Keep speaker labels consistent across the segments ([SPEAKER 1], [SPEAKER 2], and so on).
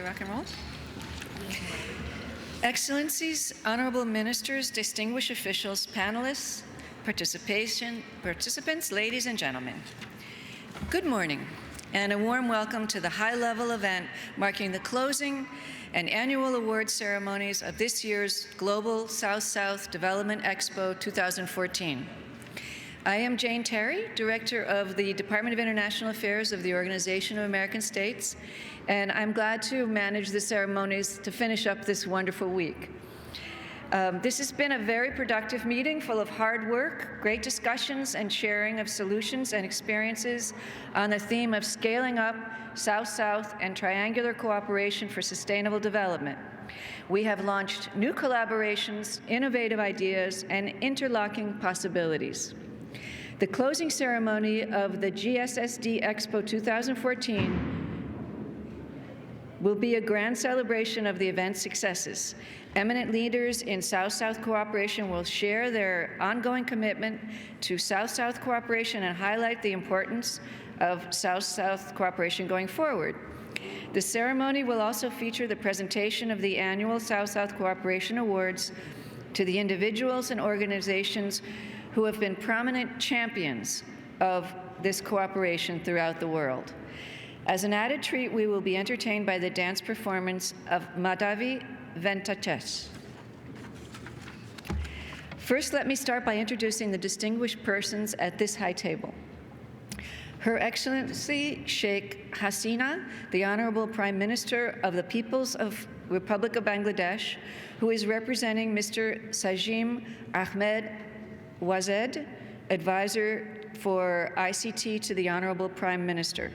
[SPEAKER 1] rock and roll? Excellencies, honorable ministers, distinguished officials, panelists, participants, ladies and gentlemen. Good morning, and a warm welcome to the high-level event marking the closing and annual award ceremonies of this year's Global South-South Development Expo 2014. I am Jane Terry, Director of the Department of International Affairs of the Organization of American States, and I'm glad to manage the ceremonies to finish up this wonderful week. This has been a very productive meeting full of hard work, great discussions, and sharing of solutions and experiences on the theme of scaling up South-South and triangular cooperation for sustainable development. We have launched new collaborations, innovative ideas, and interlocking possibilities. The closing ceremony of the GSSD Expo 2014 will be a grand celebration of the event's successes. Eminent leaders in South-South cooperation will share their ongoing commitment to South-South cooperation and highlight the importance of South-South cooperation going forward. The ceremony will also feature the presentation of the annual South-South Cooperation Awards to the individuals and organizations who have been prominent champions of this cooperation throughout the world. As an added treat, we will be entertained by the dance performance of Madhavi Venkatesh. First, let me start by introducing the distinguished persons at this high table. Her Excellency Sheikh Hasina, the Honorable Prime Minister of the People's Republic of Bangladesh, who is representing Mr. Sajim Ahmed Wazed, Advisor for ICT to the Honorable Prime Minister.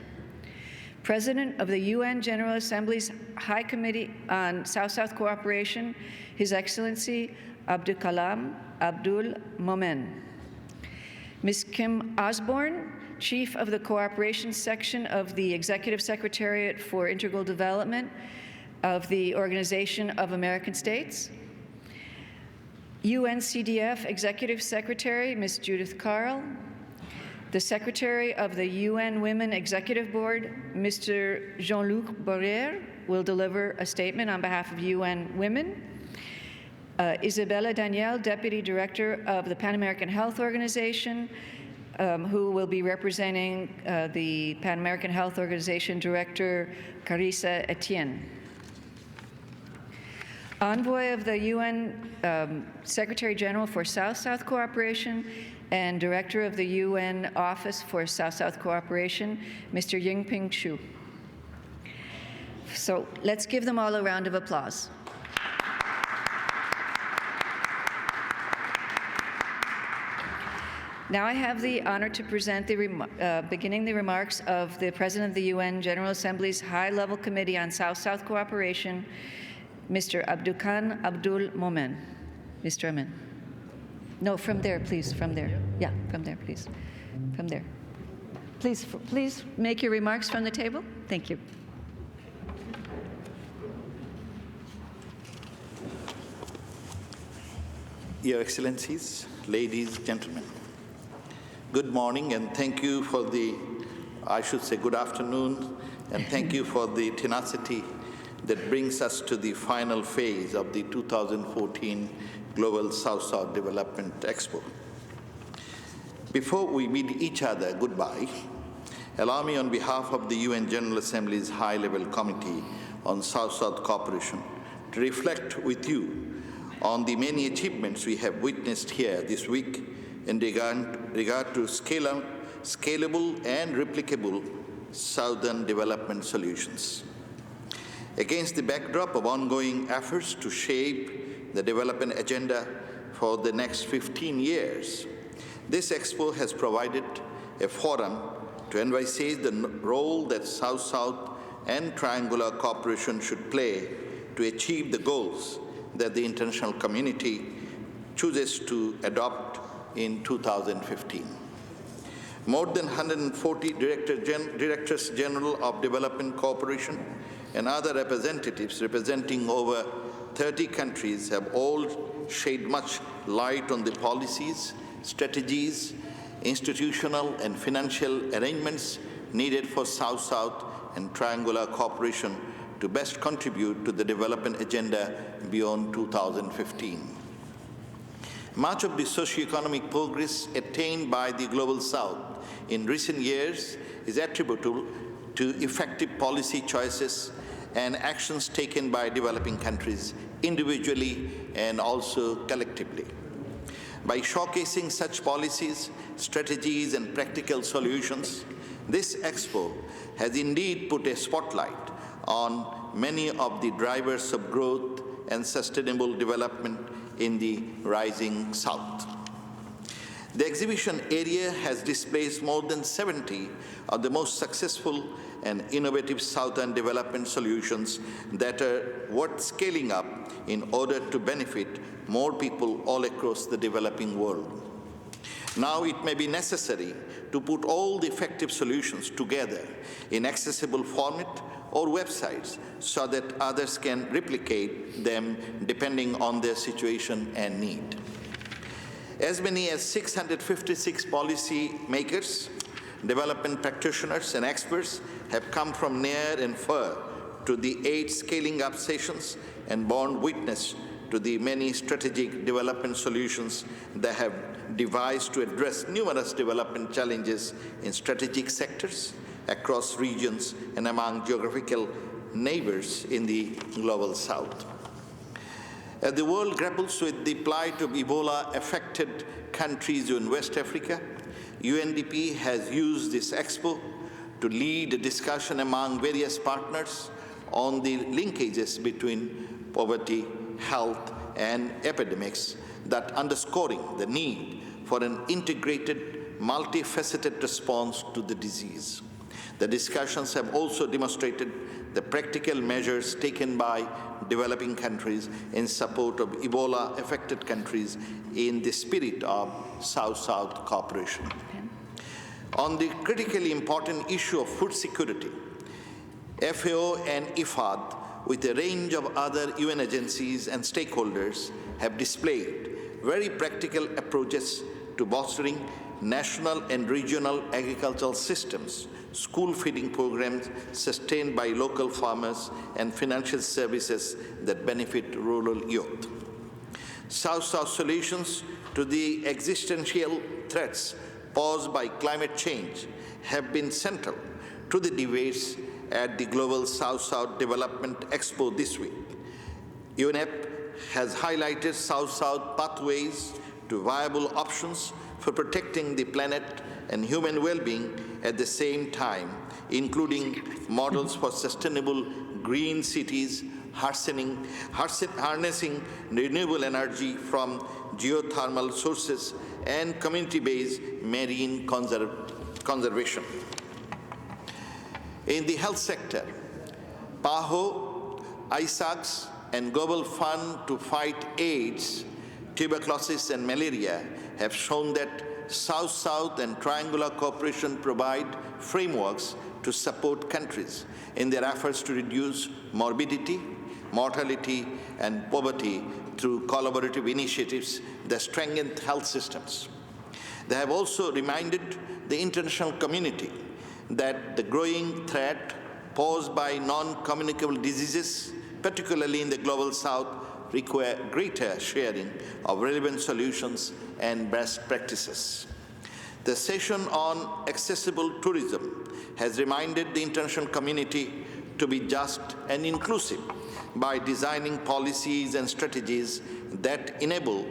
[SPEAKER 1] President of the UN General Assembly's High Committee on South-South Cooperation, His Excellency Abdul Kalam Abdul Momen. Ms. Kim Osborne, Chief of the Cooperation Section of the Executive Secretariat for Integral Development of the Organization of American States. UNCDF Executive Secretary, Ms. Judith Carl. The Secretary of the UN Women Executive Board, Mr. Jean-Luc Borrère, will deliver a statement on behalf of UN Women. Isabella Danielle, Deputy Director of the Pan American Health Organization, who will be representing the Pan American Health Organization Director, Carissa Etienne. Envoy of the UN Secretary General for South-South Cooperation and Director of the UN Office for South-South Cooperation, Mr. Yingping Xu. So let's give them all a round of applause. Now I have the honor to present beginning the remarks of the President of the UN General Assembly's High-Level Committee on South-South Cooperation, Mr. Abdulkan Abdul Momen. Mr. Amin. No, from there, please, from there. Yeah, from there, please. From there. Please make your remarks from the table. Thank you.
[SPEAKER 2] Your Excellencies, ladies, gentlemen, good morning and thank you for good afternoon, and thank you for the tenacity that brings us to the final phase of the 2014 Global South-South Development Expo. Before we bid each other goodbye, allow me on behalf of the UN General Assembly's High-Level Committee on South-South Cooperation to reflect with you on the many achievements we have witnessed here this week in regard to scalable and replicable Southern development solutions. Against the backdrop of ongoing efforts to shape the development agenda for the next 15 years, this Expo has provided a forum to envisage the role that South-South and triangular cooperation should play to achieve the goals that the international community chooses to adopt in 2015. More than 140 Directors General of Development Cooperation and other representatives representing over 30 countries have all shed much light on the policies, strategies, institutional and financial arrangements needed for South-South and triangular cooperation to best contribute to the development agenda beyond 2015. Much of the socio-economic progress attained by the Global South in recent years is attributable to effective policy choices and actions taken by developing countries individually and also collectively. By showcasing such policies, strategies, and practical solutions, this Expo has indeed put a spotlight on many of the drivers of growth and sustainable development in the rising South. The exhibition area has displayed more than 70 of the most successful and innovative Southern development solutions that are worth scaling up in order to benefit more people all across the developing world. Now it may be necessary to put all the effective solutions together in accessible format or websites so that others can replicate them depending on their situation and need. As many as 656 policy makers, development practitioners, and experts have come from near and far to the 8 scaling up sessions and borne witness to the many strategic development solutions that have devised to address numerous development challenges in strategic sectors across regions and among geographical neighbors in the Global South. As the world grapples with the plight of Ebola-affected countries in West Africa, UNDP has used this Expo to lead a discussion among various partners on the linkages between poverty, health, and epidemics, that underscoring the need for an integrated, multifaceted response to the disease. The discussions have also demonstrated the practical measures taken by developing countries in support of Ebola-affected countries in the spirit of South-South cooperation. On the critically important issue of food security, FAO and IFAD, with a range of other UN agencies and stakeholders, have displayed very practical approaches to bolstering national and regional agricultural systems, school feeding programs sustained by local farmers, and financial services that benefit rural youth. South-South solutions to the existential threats posed by climate change have been central to the debates at the Global South-South Development Expo this week. UNEP has highlighted South-South pathways to viable options for protecting the planet and human well-being at the same time, including models for sustainable green cities, harnessing renewable energy from geothermal sources, and community-based marine conservation. In the health sector, PAHO, ISACS, and Global Fund to Fight AIDS, tuberculosis, and malaria have shown that South-South and triangular cooperation provide frameworks to support countries in their efforts to reduce morbidity, mortality, and poverty through collaborative initiatives that strengthen health systems. They have also reminded the international community that the growing threat posed by non-communicable diseases, particularly in the Global South, require greater sharing of relevant solutions and best practices. The session on accessible tourism has reminded the international community to be just and inclusive by designing policies and strategies that enable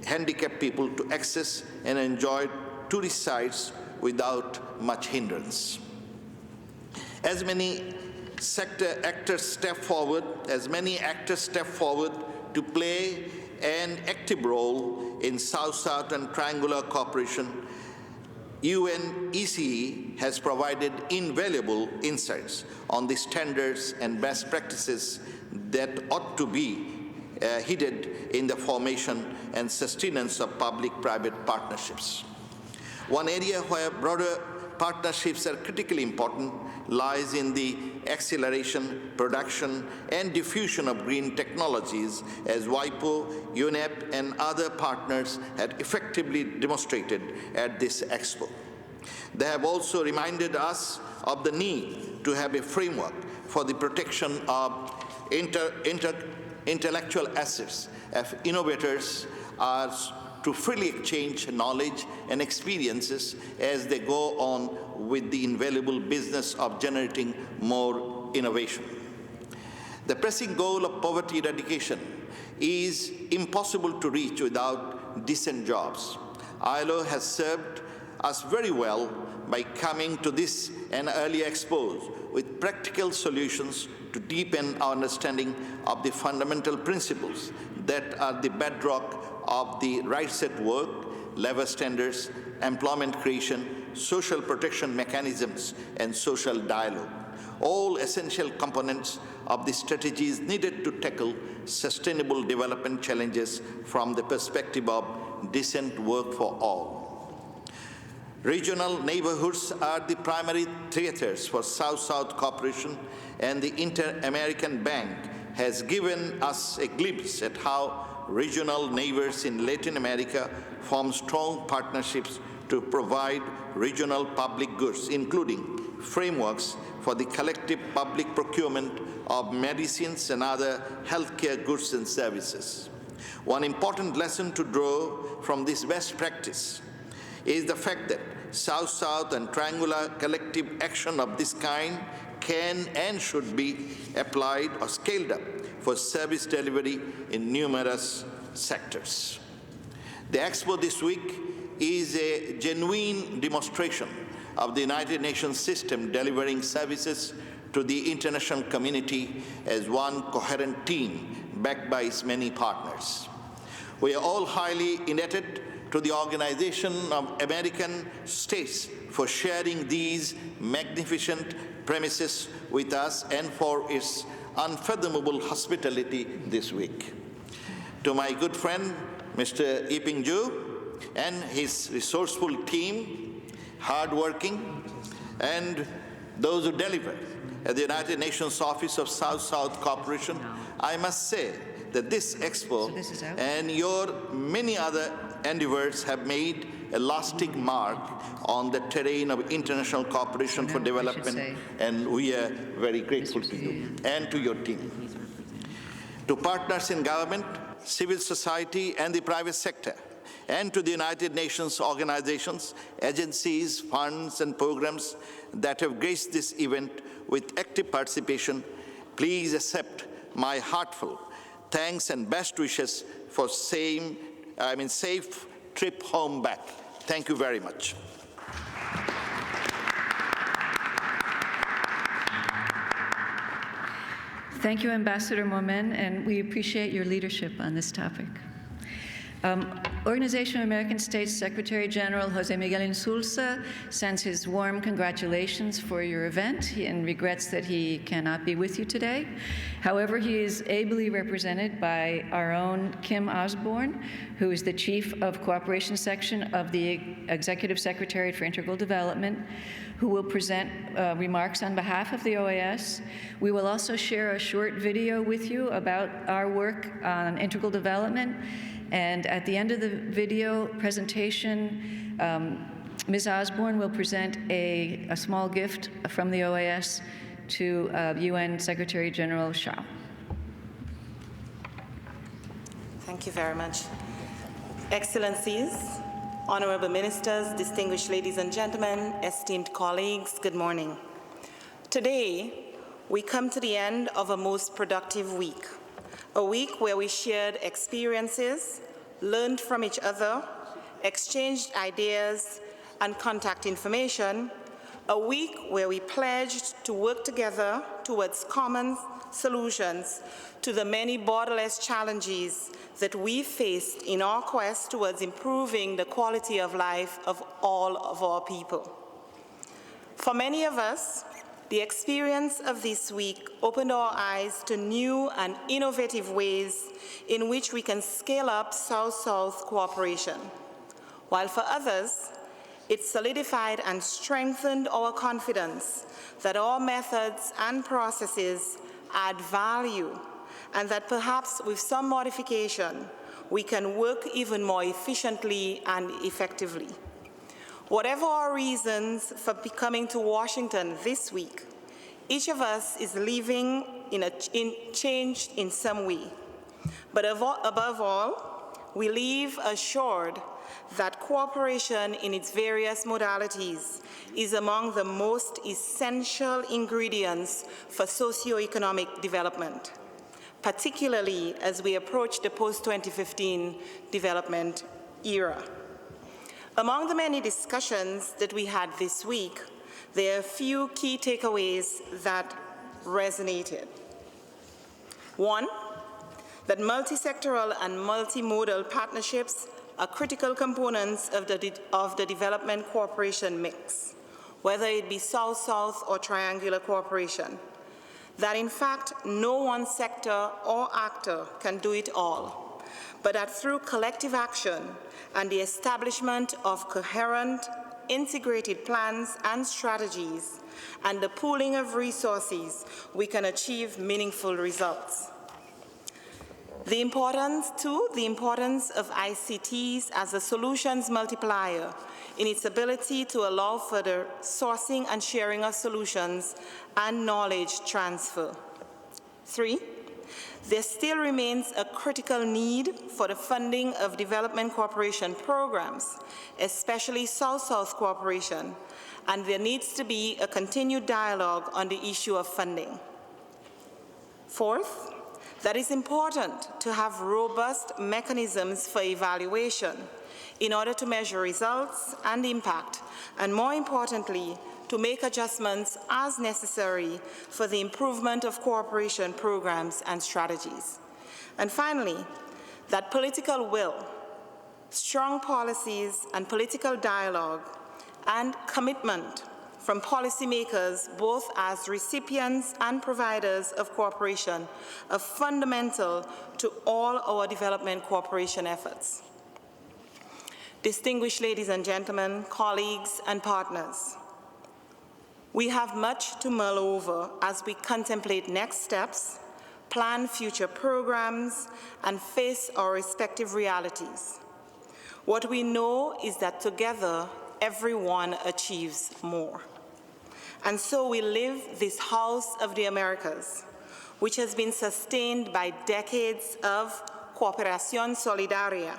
[SPEAKER 2] handicapped people to access and enjoy tourist sites without much hindrance. As many actors step forward to play an active role in South-South and triangular cooperation, UNECE has provided invaluable insights on the standards and best practices that ought to be heeded in the formation and sustenance of public-private partnerships. One area where broader partnerships are critically important lies in the acceleration, production, and diffusion of green technologies, as WIPO, UNEP, and other partners had effectively demonstrated at this Expo. They have also reminded us of the need to have a framework for the protection of intellectual assets of innovators are to freely exchange knowledge and experiences as they go on with the invaluable business of generating more innovation. The pressing goal of poverty eradication is impossible to reach without decent jobs. ILO has served us very well by coming to this and earlier expos with practical solutions to deepen our understanding of the fundamental principles that are the bedrock of the rights at work, labor standards, employment creation, social protection mechanisms, and social dialogue, all essential components of the strategies needed to tackle sustainable development challenges from the perspective of decent work for all. Regional neighborhoods are the primary theaters for South-South cooperation, and the Inter-American Bank has given us a glimpse at how regional neighbors in Latin America form strong partnerships to provide regional public goods, including frameworks for the collective public procurement of medicines and other healthcare goods and services. One important lesson to draw from this best practice is the fact that South-South and triangular collective action of this kind can and should be applied or scaled up for service delivery in numerous sectors. The Expo this week is a genuine demonstration of the United Nations system delivering services to the international community as one coherent team backed by its many partners. We are all highly indebted to the Organization of American States for sharing these magnificent premises with us and for its unfathomable hospitality this week. To my good friend, Mr. Yiping Ju, and his resourceful team, hardworking, and those who deliver at the United Nations Office of South-South Cooperation, I must say that this Expo and your many other endeavors have made a lasting mark on the terrain of international cooperation for development, and we are very grateful to you and to your team. To partners in government, civil society, and the private sector, and to the United Nations organizations, agencies, funds, and programs that have graced this event with active participation, please accept my heartfelt thanks and best wishes for safe trip home back. Thank you very much.
[SPEAKER 1] Thank you, Ambassador Momen, and we appreciate your leadership on this topic. Organization of American States Secretary General Jose Miguel Insulza sends his warm congratulations for your event and regrets that he cannot be with you today. However, he is ably represented by our own Kim Osborne, who is the Chief of Cooperation Section of the Executive Secretariat for Integral Development, who will present remarks on behalf of the OAS. We will also share a short video with you about our work on integral development. And at the end of the video presentation, Ms. Osborne will present a small gift from the OAS to UN Secretary General Shah.
[SPEAKER 3] Thank you very much. Excellencies, honorable ministers, distinguished ladies and gentlemen, esteemed colleagues, good morning. Today, we come to the end of a most productive week. A week where we shared experiences, learned from each other, exchanged ideas and contact information. A week where we pledged to work together towards common solutions to the many borderless challenges that we faced in our quest towards improving the quality of life of all of our people. For many of us, the experience of this week opened our eyes to new and innovative ways in which we can scale up South-South cooperation, while for others, it solidified and strengthened our confidence that our methods and processes add value and that perhaps with some modification, we can work even more efficiently and effectively. Whatever our reasons for coming to Washington this week, Each of us is living changed in some way. But above all, we live assured that cooperation in its various modalities is among the most essential ingredients for socioeconomic development, particularly as we approach the post-2015 development era. Among the many discussions that we had this week, there are a few key takeaways that resonated. One, that multi-sectoral and multimodal partnerships are critical components of the development cooperation mix, whether it be South-South or triangular cooperation. That in fact, no one sector or actor can do it all, but that through collective action and the establishment of coherent, integrated plans and strategies, and the pooling of resources, we can achieve meaningful results. The importance of ICTs as a solutions multiplier in its ability to allow for the sourcing and sharing of solutions and knowledge transfer. 3, there still remains a critical need for the funding of development cooperation programs, especially South-South cooperation, and there needs to be a continued dialogue on the issue of funding. 4th, that it's important to have robust mechanisms for evaluation in order to measure results and impact, and more importantly, to make adjustments as necessary for the improvement of cooperation programs and strategies. And finally, that political will, strong policies and political dialogue, and commitment from policymakers, both as recipients and providers of cooperation, are fundamental to all our development cooperation efforts. Distinguished ladies and gentlemen, colleagues and partners, we have much to mull over as we contemplate next steps, plan future programs, and face our respective realities. What we know is that together, everyone achieves more. And so we live this House of the Americas, which has been sustained by decades of cooperación solidaria.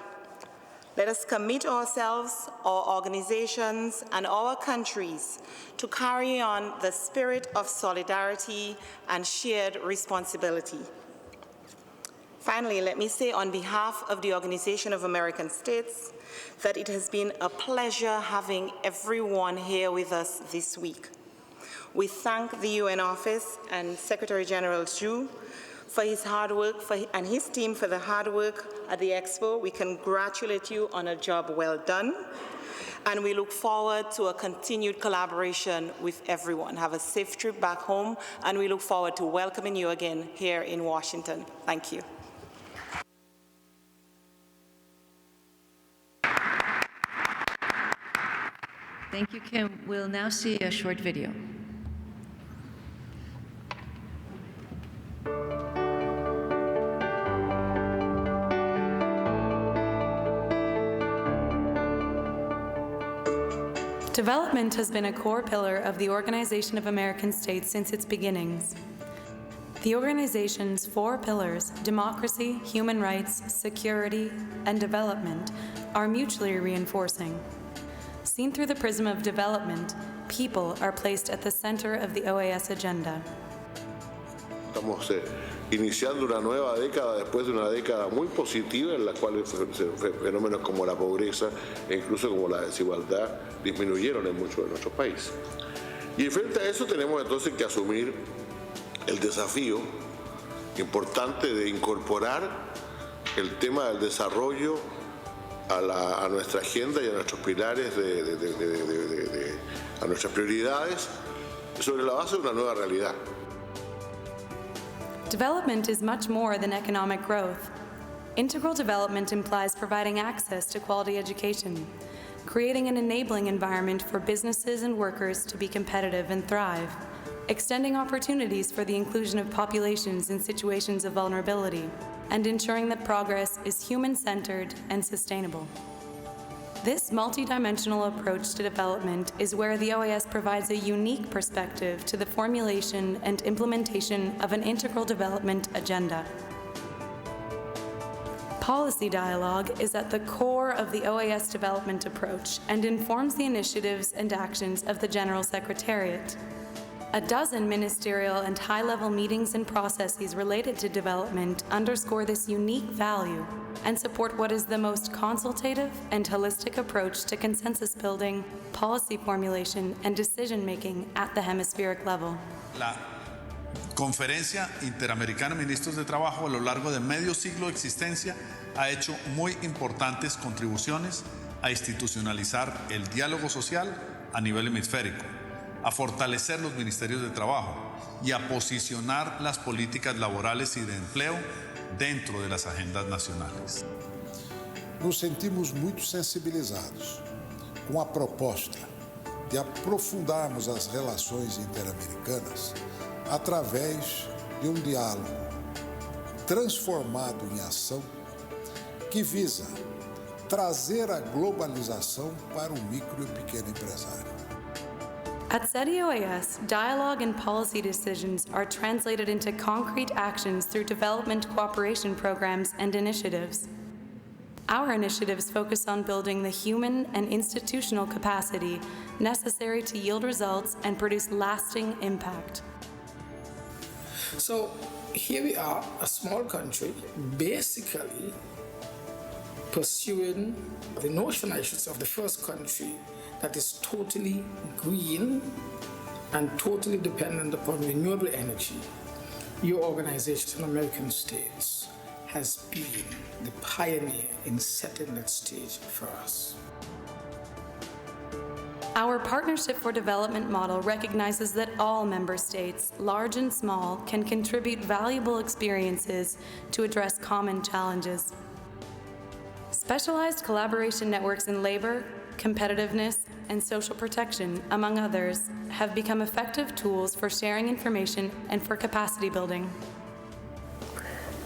[SPEAKER 3] Let us commit ourselves, our organizations, and our countries to carry on the spirit of solidarity and shared responsibility. Finally, let me say on behalf of the Organization of American States that it has been a pleasure having everyone here with us this week. We thank the UN Office and Secretary General Zhu for his hard work and his team for the hard work at the Expo. We congratulate you on a job well done, and we look forward to a continued collaboration with everyone. Have a safe trip back home, and we look forward to welcoming you again here in Washington. Thank you.
[SPEAKER 1] Thank you, Kim. We'll now see a short video.
[SPEAKER 4] Development has been a core pillar of the Organization of American States since its beginnings. The organization's 4 pillars, democracy, human rights, security, and development, are mutually reinforcing. Seen through the prism of development, people are placed at the center of the OAS agenda.
[SPEAKER 5] Estamos iniciando una nueva década después de una década muy positiva en la cual fenómenos como la pobreza e incluso como la desigualdad disminuyeron en muchos de nuestros países. Y frente a eso tenemos entonces que asumir el desafío importante de incorporar el tema del desarrollo a nuestra agenda y a nuestros pilares, a nuestras prioridades, sobre la base de una nueva realidad.
[SPEAKER 4] Development is much more than economic growth. Integral development implies providing access to quality education, creating an enabling environment for businesses and workers to be competitive and thrive, extending opportunities for the inclusion of populations in situations of vulnerability, and ensuring that progress is human-centered and sustainable. This multidimensional approach to development is where the OAS provides a unique perspective to the formulation and implementation of an integral development agenda. Policy dialogue is at the core of the OAS development approach and informs the initiatives and actions of the General Secretariat. A dozen ministerial and high-level meetings and processes related to development underscore this unique value and support what is the most consultative and holistic approach to consensus building, policy formulation, and decision-making at the hemispheric level.
[SPEAKER 6] La Conferencia Interamericana de Ministros de Trabajo a lo largo de medio siglo de existencia ha hecho muy importantes contribuciones a institucionalizar el diálogo social a nivel hemisférico, a fortalecer los ministerios de trabajo y a posicionar las políticas laborales y de empleo dentro de las agendas nacionales.
[SPEAKER 7] Nos sentimos muito sensibilizados com a proposta de aprofundarmos as relações interamericanas através de um diálogo transformado em ação que visa trazer a globalização para o micro e pequeno empresário.
[SPEAKER 4] At SETI-OAS, dialogue and policy decisions are translated into concrete actions through development cooperation programs and initiatives. Our initiatives focus on building the human and institutional capacity necessary to yield results and produce lasting impact.
[SPEAKER 8] So here we are, a small country, basically pursuing the notion, I should say, of the first country that is totally green and totally dependent upon renewable energy. Your organization, American States, has been the pioneer in setting that stage for us.
[SPEAKER 4] Our Partnership for Development model recognizes that all member states, large and small, can contribute valuable experiences to address common challenges. Specialized collaboration networks in labor, competitiveness, and social protection, among others, have become effective tools for sharing information and for capacity building.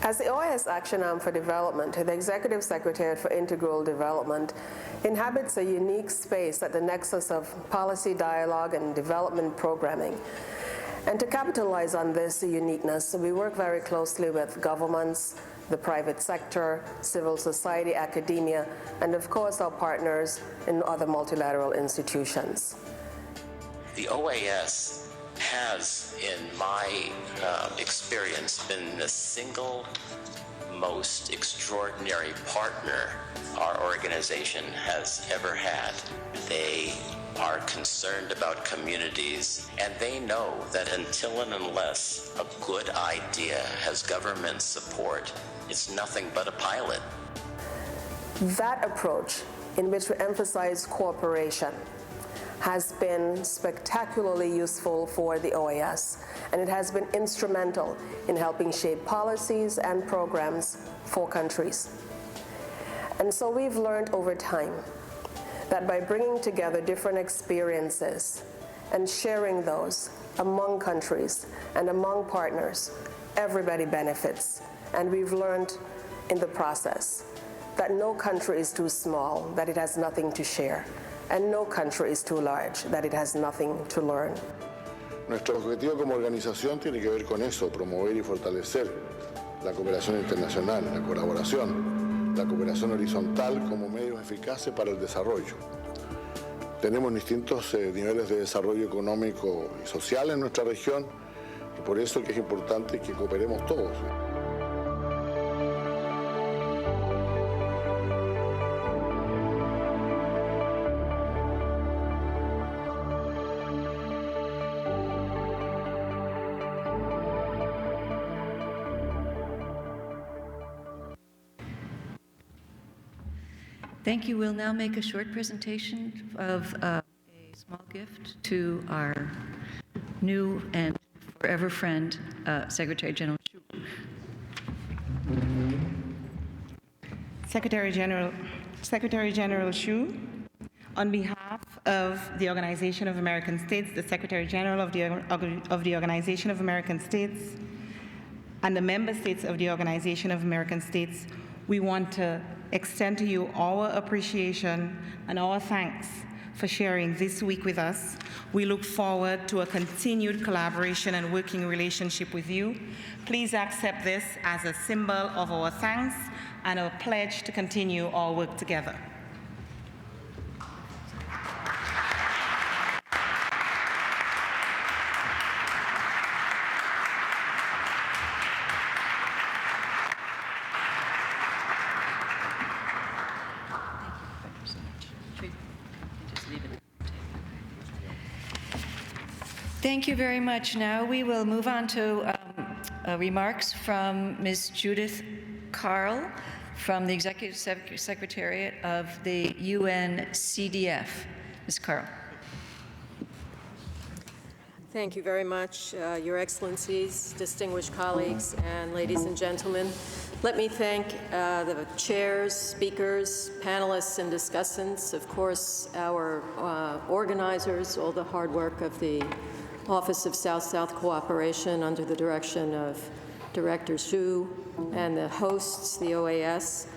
[SPEAKER 9] As the OAS Action Arm for Development, the Executive Secretariat for Integral Development inhabits a unique space at the nexus of policy dialogue and development programming. And to capitalize on this uniqueness, we work very closely with governments, the private sector, civil society, academia, and of course our partners in other multilateral institutions.
[SPEAKER 10] The OAS has, in my experience, been the single most extraordinary partner our organization has ever had. They are concerned about communities, and they know that until and unless a good idea has government support, it's nothing but a pilot.
[SPEAKER 9] That approach, in which we emphasize cooperation, has been spectacularly useful for the OAS, and it has been instrumental in helping shape policies and programs for countries. And so we've learned over time that by bringing together different experiences and sharing those among countries and among partners, everybody benefits. And we've learned in the process that no country is too small, that it has nothing to share, and no country is too large, that it has nothing to learn.
[SPEAKER 5] Nuestro objetivo como organización tiene que ver con eso, promover y fortalecer la cooperación internacional, la cooperación horizontal como medios eficaces para el desarrollo. Tenemos distintos niveles de desarrollo económico y social en nuestra región y por eso que es importante que cooperemos todos.
[SPEAKER 1] Thank you. We'll now make a short presentation of a small gift to our new and forever friend, Secretary General Xu.
[SPEAKER 3] Secretary General Xu, on behalf of the Organization of American States, the Secretary General of the Organization of American States, and the member states of the Organization of American States, we want to extend to you our appreciation and our thanks for sharing this week with us. We look forward to a continued collaboration and working relationship with you. Please accept this as a symbol of our thanks and our pledge to continue our work together.
[SPEAKER 1] Thank you very much. Now we will move on to remarks from Ms. Judith Carl from the Executive Secretariat of the UN CDF. Ms. Carl.
[SPEAKER 11] Thank you very much, Your Excellencies, distinguished colleagues, and ladies and gentlemen. Let me thank the chairs, speakers, panelists, and discussants, of course, our organizers, all the hard work of the Office of South-South Cooperation under the direction of Director Xu, and the hosts, the OAS,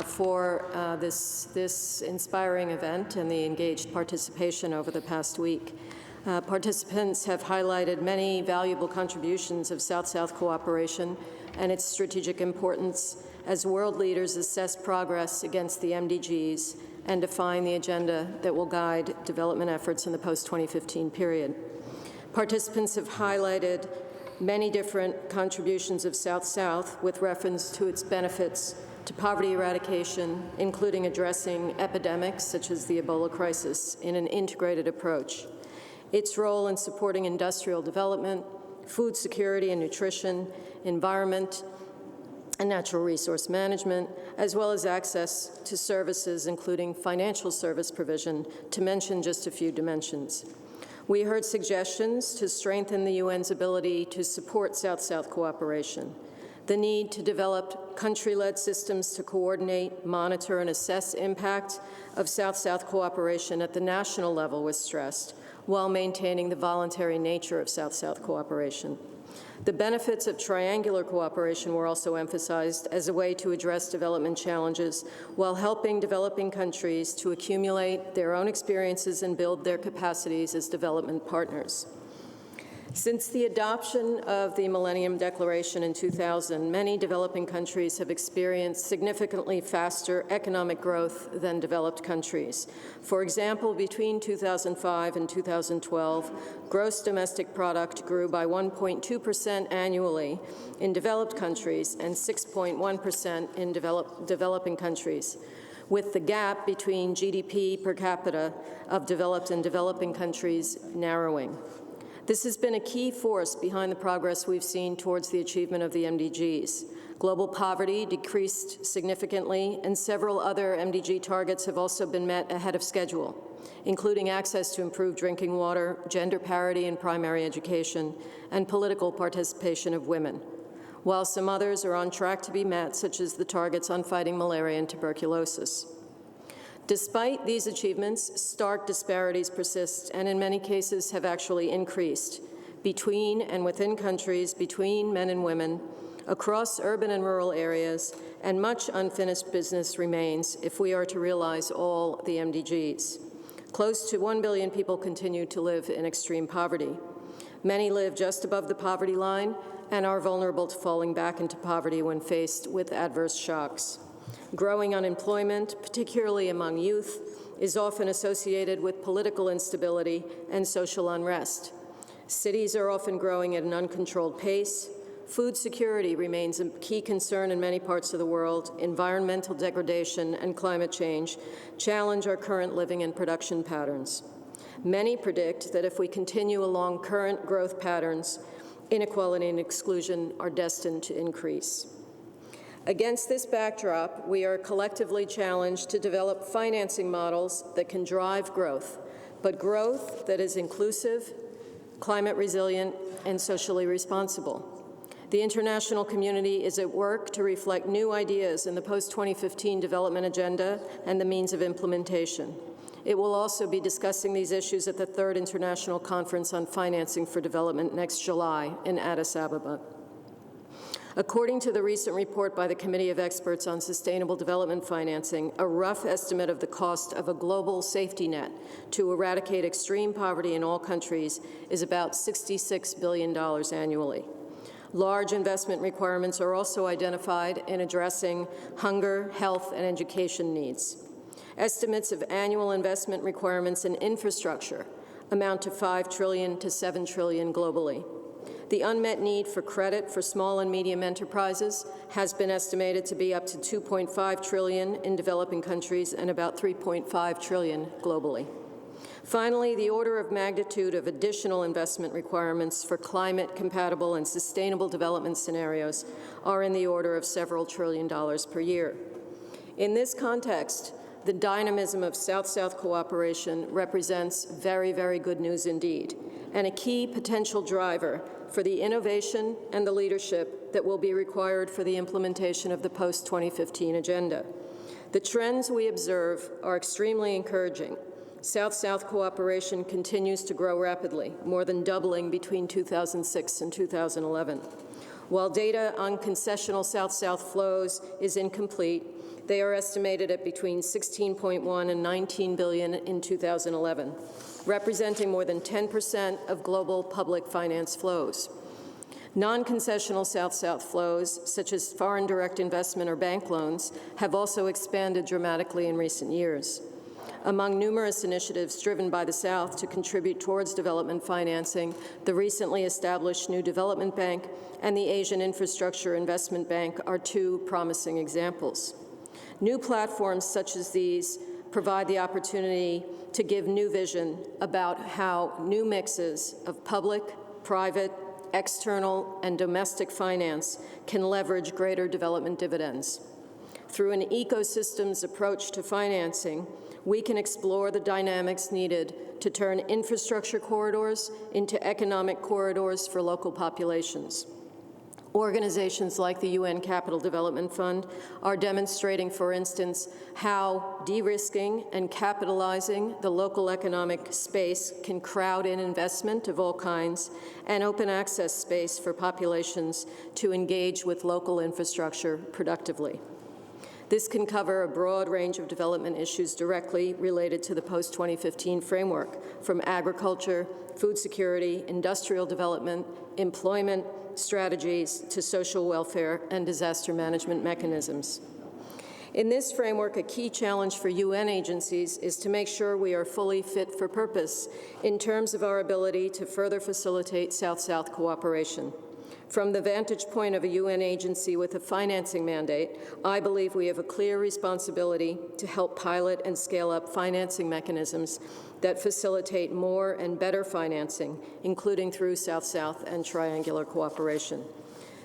[SPEAKER 11] for this inspiring event and the engaged participation over the past week. Participants have highlighted many valuable contributions of South-South cooperation and its strategic importance as world leaders assess progress against the MDGs and define the agenda that will guide development efforts in the post-2015 period. Participants have highlighted many different contributions of South-South with reference to its benefits to poverty eradication, including addressing epidemics such as the Ebola crisis in an integrated approach, its role in supporting industrial development, food security and nutrition, environment, and natural resource management, as well as access to services, including financial service provision, to mention just a few dimensions. We heard suggestions to strengthen the UN's ability to support South-South cooperation. The need to develop country-led systems to coordinate, monitor, and assess impact of South-South cooperation at the national level was stressed, while maintaining the voluntary nature of South-South cooperation. The benefits of triangular cooperation were also emphasized as a way to address development challenges while helping developing countries to accumulate their own experiences and build their capacities as development partners. Since the adoption of the Millennium Declaration in 2000, many developing countries have experienced significantly faster economic growth than developed countries. For example, between 2005 and 2012, gross domestic product grew by 1.2% annually in developed countries and 6.1% in developing countries, with the gap between GDP per capita of developed and developing countries narrowing. This has been a key force behind the progress we've seen towards the achievement of the MDGs. Global poverty decreased significantly, and several other MDG targets have also been met ahead of schedule, including access to improved drinking water, gender parity in primary education, and political participation of women, while some others are on track to be met, such as the targets on fighting malaria and tuberculosis. Despite these achievements, stark disparities persist and in many cases have actually increased between and within countries, between men and women, across urban and rural areas, and much unfinished business remains if we are to realize all the MDGs. Close to 1 billion people continue to live in extreme poverty. Many live just above the poverty line and are vulnerable to falling back into poverty when faced with adverse shocks. Growing unemployment, particularly among youth, is often associated with political instability and social unrest. Cities are often growing at an uncontrolled pace. Food security remains a key concern in many parts of the world. Environmental degradation and climate change challenge our current living and production patterns. Many predict that if we continue along current growth patterns, inequality and exclusion are destined to increase. Against this backdrop, we are collectively challenged to develop financing models that can drive growth, but growth that is inclusive, climate resilient, and socially responsible. The international community is at work to reflect new ideas in the post-2015 development agenda and the means of implementation. It will also be discussing these issues at the 3rd International Conference on Financing for Development next July in Addis Ababa. According to the recent report by the Committee of Experts on Sustainable Development Financing, a rough estimate of the cost of a global safety net to eradicate extreme poverty in all countries is about $66 billion annually. Large investment requirements are also identified in addressing hunger, health, and education needs. Estimates of annual investment requirements in infrastructure amount to $5 trillion to $7 trillion globally. The unmet need for credit for small and medium enterprises has been estimated to be up to $2.5 trillion in developing countries and about $3.5 trillion globally. Finally, the order of magnitude of additional investment requirements for climate-compatible and sustainable development scenarios are in the order of several trillion dollars per year. In this context, the dynamism of South-South cooperation represents very, very good news indeed, and a key potential driver for the innovation and the leadership that will be required for the implementation of the post-2015 agenda. The trends we observe are extremely encouraging. South-South cooperation continues to grow rapidly, more than doubling between 2006 and 2011. While data on concessional South-South flows is incomplete, they are estimated at between 16.1 and 19 billion in 2011, representing more than 10% of global public finance flows. Non-concessional South-South flows, such as foreign direct investment or bank loans, have also expanded dramatically in recent years. Among numerous initiatives driven by the South to contribute towards development financing, the recently established New Development Bank and the Asian Infrastructure Investment Bank are two promising examples. New platforms such as these provide the opportunity to give new vision about how new mixes of public, private, external, and domestic finance can leverage greater development dividends. Through an ecosystems approach to financing, we can explore the dynamics needed to turn infrastructure corridors into economic corridors for local populations. Organizations like the UN Capital Development Fund are demonstrating, for instance, how de-risking and capitalizing the local economic space can crowd in investment of all kinds and open access space for populations to engage with local infrastructure productively. This can cover a broad range of development issues directly related to the post-2015 framework, from agriculture, food security, industrial development, employment, strategies to social welfare and disaster management mechanisms. In this framework, a key challenge for UN agencies is to make sure we are fully fit for purpose in terms of our ability to further facilitate South-South cooperation. From the vantage point of a UN agency with a financing mandate, I believe we have a clear responsibility to help pilot and scale up financing mechanisms that facilitate more and better financing, including through South-South and triangular cooperation.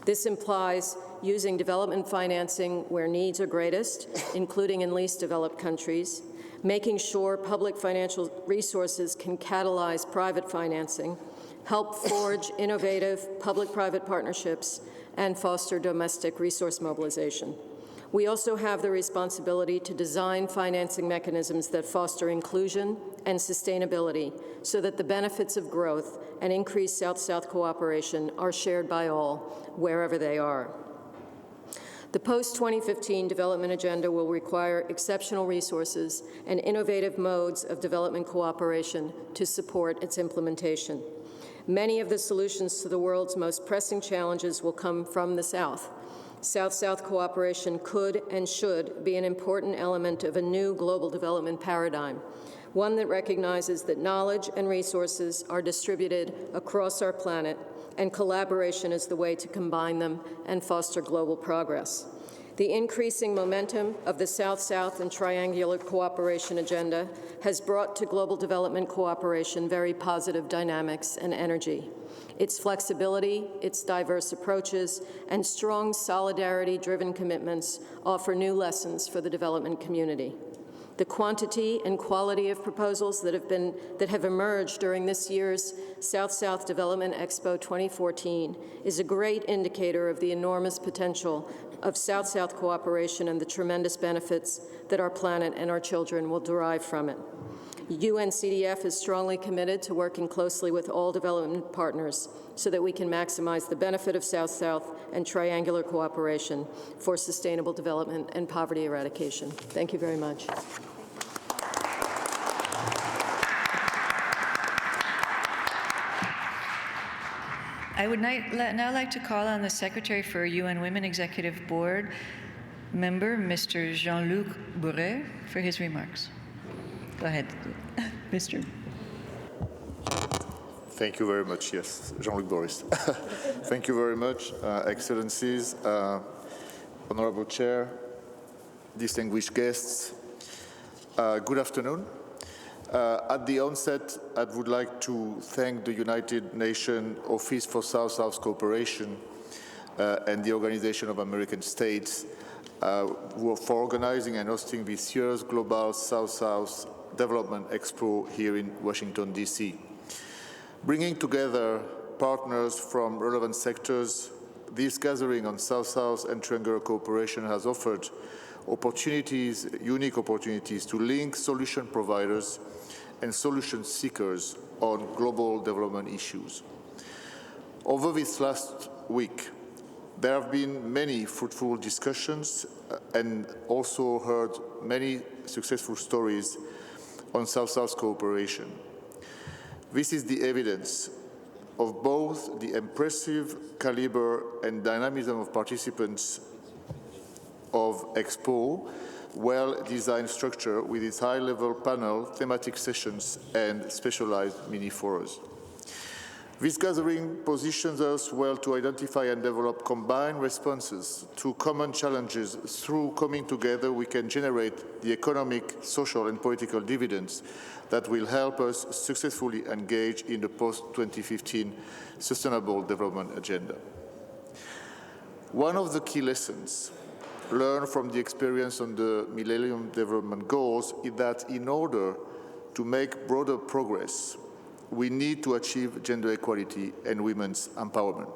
[SPEAKER 11] This implies using development financing where needs are greatest, including in least developed countries, making sure public financial resources can catalyze private financing, help forge innovative public-private partnerships, and foster domestic resource mobilization. We also have the responsibility to design financing mechanisms that foster inclusion and sustainability so that the benefits of growth and increased South-South cooperation are shared by all, wherever they are. The post-2015 development agenda will require exceptional resources and innovative modes of development cooperation to support its implementation. Many of the solutions to the world's most pressing challenges will come from the South. South-South cooperation could and should be an important element of a new global development paradigm, one that recognizes that knowledge and resources are distributed across our planet, and collaboration is the way to combine them and foster global progress. The increasing momentum of the South-South and triangular cooperation agenda has brought to global development cooperation very positive dynamics and energy. Its flexibility, its diverse approaches, and strong solidarity-driven commitments offer new lessons for the development community. The quantity and quality of proposals that have emerged during this year's South-South Development Expo 2014 is a great indicator of the enormous potential of South-South cooperation and the tremendous benefits that our planet and our children will derive from it. UNCDF is strongly committed to working closely with all development partners so that we can maximize the benefit of South-South and triangular cooperation for sustainable development and poverty eradication. Thank you very much.
[SPEAKER 1] I would now like to call on the Secretary for UN Women Executive Board member, Mr. Jean-Luc Bourret, for his remarks. Go ahead, Mr.
[SPEAKER 12] Thank you very much. Yes, Jean-Luc Boris. Thank you very much, Excellencies, Honorable Chair, distinguished guests. Good afternoon. At the onset, I would like to thank the United Nations Office for South-South Cooperation and the Organization of American States for organizing and hosting this year's Global South-South Development Expo here in Washington, D.C. Bringing together partners from relevant sectors, this gathering on South-South and triangular cooperation has offered unique opportunities to link solution providers and solution seekers on global development issues. Over this last week, there have been many fruitful discussions and also heard many successful stories on South-South cooperation. This is the evidence of both the impressive caliber and dynamism of participants of Expo, well-designed structure with its high-level panel, thematic sessions, and specialized mini-forums. This gathering positions us well to identify and develop combined responses to common challenges. Through coming together, we can generate the economic, social, and political dividends that will help us successfully engage in the post-2015 Sustainable Development Agenda. One of the key lessons learned from the experience on the Millennium Development Goals is that in order to make broader progress, we need to achieve gender equality and women's empowerment.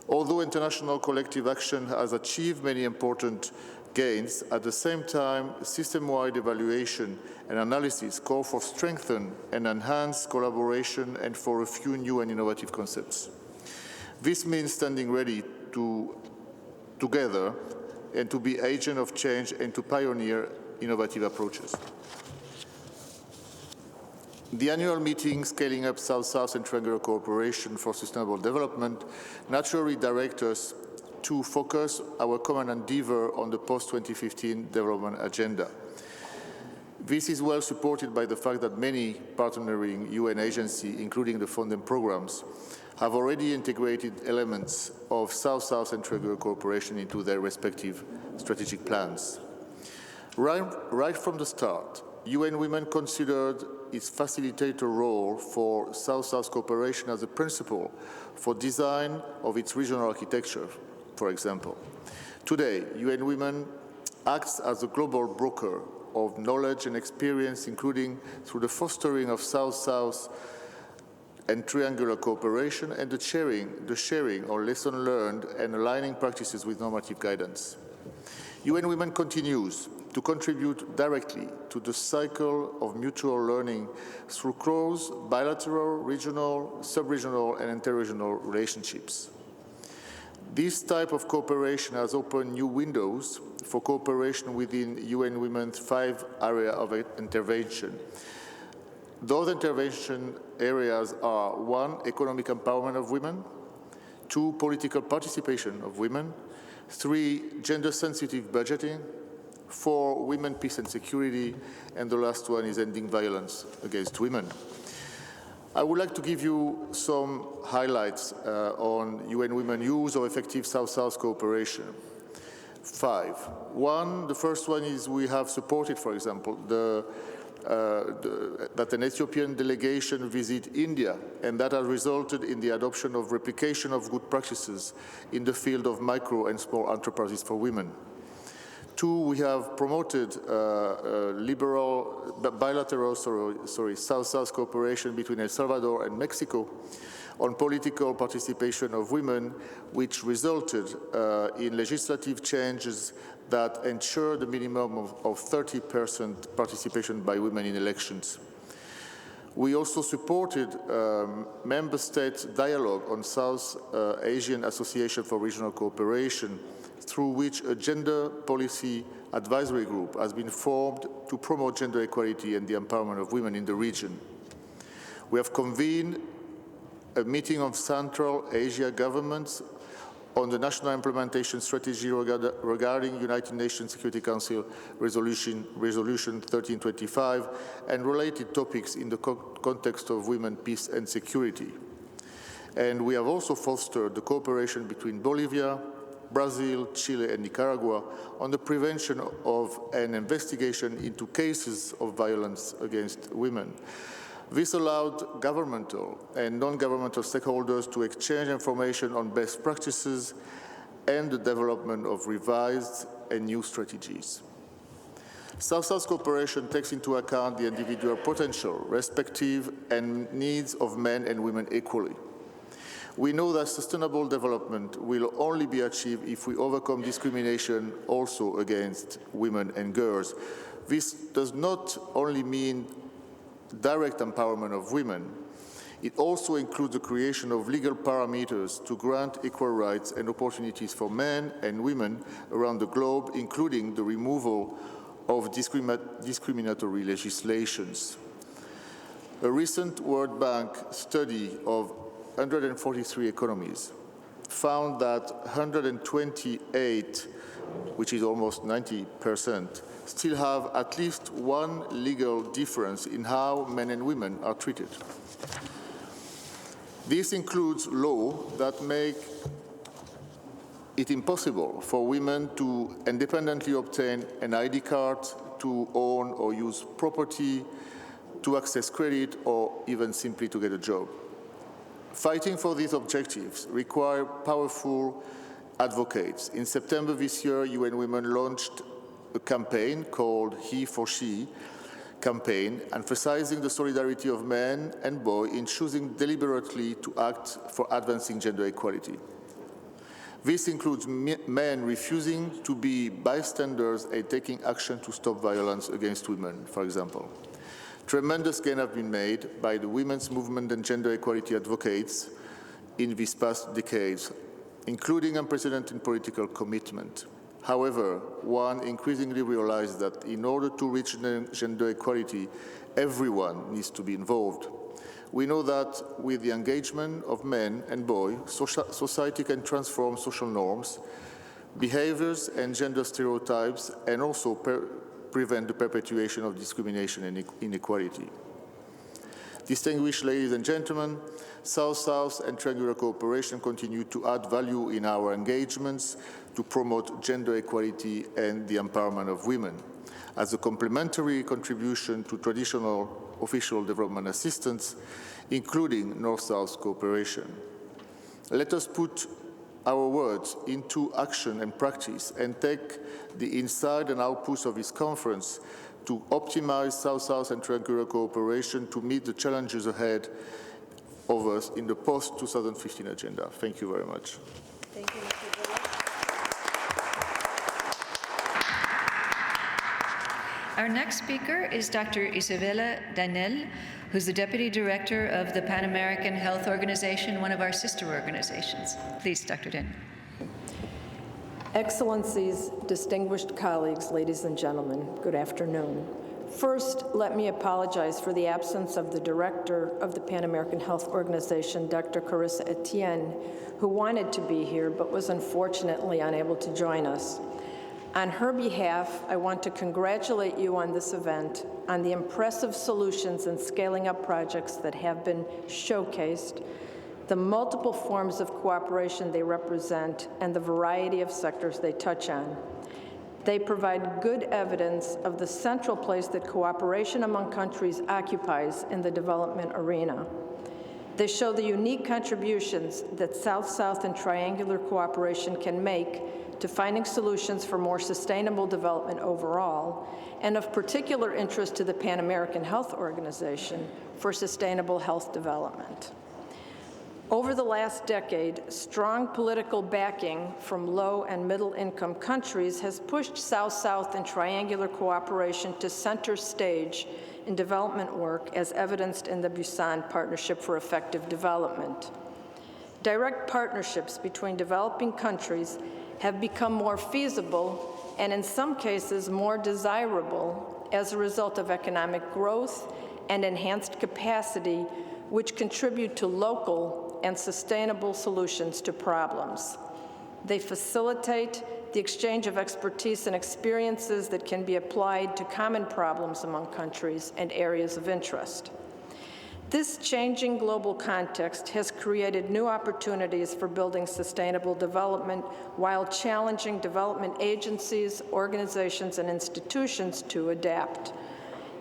[SPEAKER 12] Although international collective action has achieved many important gains, at the same time, system-wide evaluation and analysis call for strengthened and enhanced collaboration and for a few new and innovative concepts. This means standing ready together and to be agent of change and to pioneer innovative approaches. The annual meeting, Scaling Up South-South and Triangular Cooperation for Sustainable Development, naturally directs us to focus our common endeavor on the post-2015 development agenda. This is well supported by the fact that many partnering UN agencies, including the funding programs, have already integrated elements of South-South and triangular cooperation into their respective strategic plans. Right from the start, UN Women considered its facilitator role for South-South cooperation as a principle for design of its regional architecture, for example. Today, UN Women acts as a global broker of knowledge and experience, including through the fostering of South-South and triangular cooperation and the sharing or lesson learned and aligning practices with normative guidance. UN Women continues to contribute directly to the cycle of mutual learning through close bilateral, regional, sub-regional, and interregional relationships. This type of cooperation has opened new windows for cooperation within UN Women's 5 areas of intervention. Those intervention areas are 1, economic empowerment of women, 2, political participation of women, 3, gender-sensitive budgeting, 4, women, peace and security, and the last one is ending violence against women. I would like to give you some highlights on UN Women use of effective South-South cooperation. 5. 1, the first one is we have supported, for example, that an Ethiopian delegation visit India, and that has resulted in the adoption of replication of good practices in the field of micro and small enterprises for women. 2, we have promoted bilateral South-South cooperation between El Salvador and Mexico on political participation of women, which resulted in legislative changes that ensure the minimum of 30% participation by women in elections. We also supported member states' dialogue on South Asian Association for Regional Cooperation, through which a gender policy advisory group has been formed to promote gender equality and the empowerment of women in the region. We have convened a meeting of Central Asia governments on the national implementation strategy regarding United Nations Security Council Resolution 1325 and related topics in the context of women, peace and security. And we have also fostered the cooperation between Bolivia, Brazil, Chile and Nicaragua on the prevention of an investigation into cases of violence against women. This allowed governmental and non-governmental stakeholders to exchange information on best practices and the development of revised and new strategies. South-South cooperation takes into account the individual potential, respective and needs of men and women equally. We know that sustainable development will only be achieved if we overcome discrimination also against women and girls. This does not only mean direct empowerment of women. It also includes the creation of legal parameters to grant equal rights and opportunities for men and women around the globe, including the removal of discriminatory legislations. A recent World Bank study of 143 economies found that 128, which is almost 90%, still have at least one legal difference in how men and women are treated. This includes laws that make it impossible for women to independently obtain an ID card, to own or use property, to access credit, or even simply to get a job. Fighting for these objectives requires powerful advocates. In September this year, UN Women launched a campaign called He for She campaign, emphasizing the solidarity of men and boys in choosing deliberately to act for advancing gender equality. This includes men refusing to be bystanders and taking action to stop violence against women, for example. Tremendous gains have been made by the women's movement and gender equality advocates in these past decades, including unprecedented political commitment. However, one increasingly realizes that in order to reach gender equality, everyone needs to be involved. We know that with the engagement of men and boys, society can transform social norms, behaviors and gender stereotypes, and also prevent the perpetuation of discrimination and inequality. Distinguished ladies and gentlemen, South-South and triangular cooperation continue to add value in our engagements to promote gender equality and the empowerment of women. As a complementary contribution to traditional official development assistance, including North-South cooperation. Let us put our words into action and practice and take the inside and outputs of this conference to optimize South-South and triangular cooperation to meet the challenges ahead of us in the post-2015 agenda. Thank you very much.
[SPEAKER 11] Thank you, Mr. Dillon.
[SPEAKER 1] Our next speaker is Dr. Isabella Danel, who's the Deputy Director of the Pan American Health Organization, one of our sister organizations. Please, Dr. Danel.
[SPEAKER 11] Excellencies, distinguished colleagues, ladies and gentlemen, good afternoon. First, let me apologize for the absence of the director of the Pan American Health Organization, Dr. Carissa Etienne, who wanted to be here but was unfortunately unable to join us. On her behalf, I want to congratulate you on this event, on the impressive solutions and scaling up projects that have been showcased, the multiple forms of cooperation they represent, and the variety of sectors they touch on. They provide good evidence of the central place that cooperation among countries occupies in the development arena. They show the unique contributions that South-South and triangular cooperation can make to finding solutions for more sustainable development overall, and of particular interest to the Pan American Health Organization for sustainable health development. Over the last decade, strong political backing from low and middle-income countries has pushed South-South and triangular cooperation to center stage in development work, as evidenced in the Busan Partnership for Effective Development. Direct partnerships between developing countries have become more feasible and, in some cases, more desirable as a result of economic growth and enhanced capacity, which contribute to local and sustainable solutions to problems. They facilitate the exchange of expertise and experiences that can be applied to common problems among countries and areas of interest. This changing global context has created new opportunities for building sustainable development while challenging development agencies, organizations, and institutions to adapt.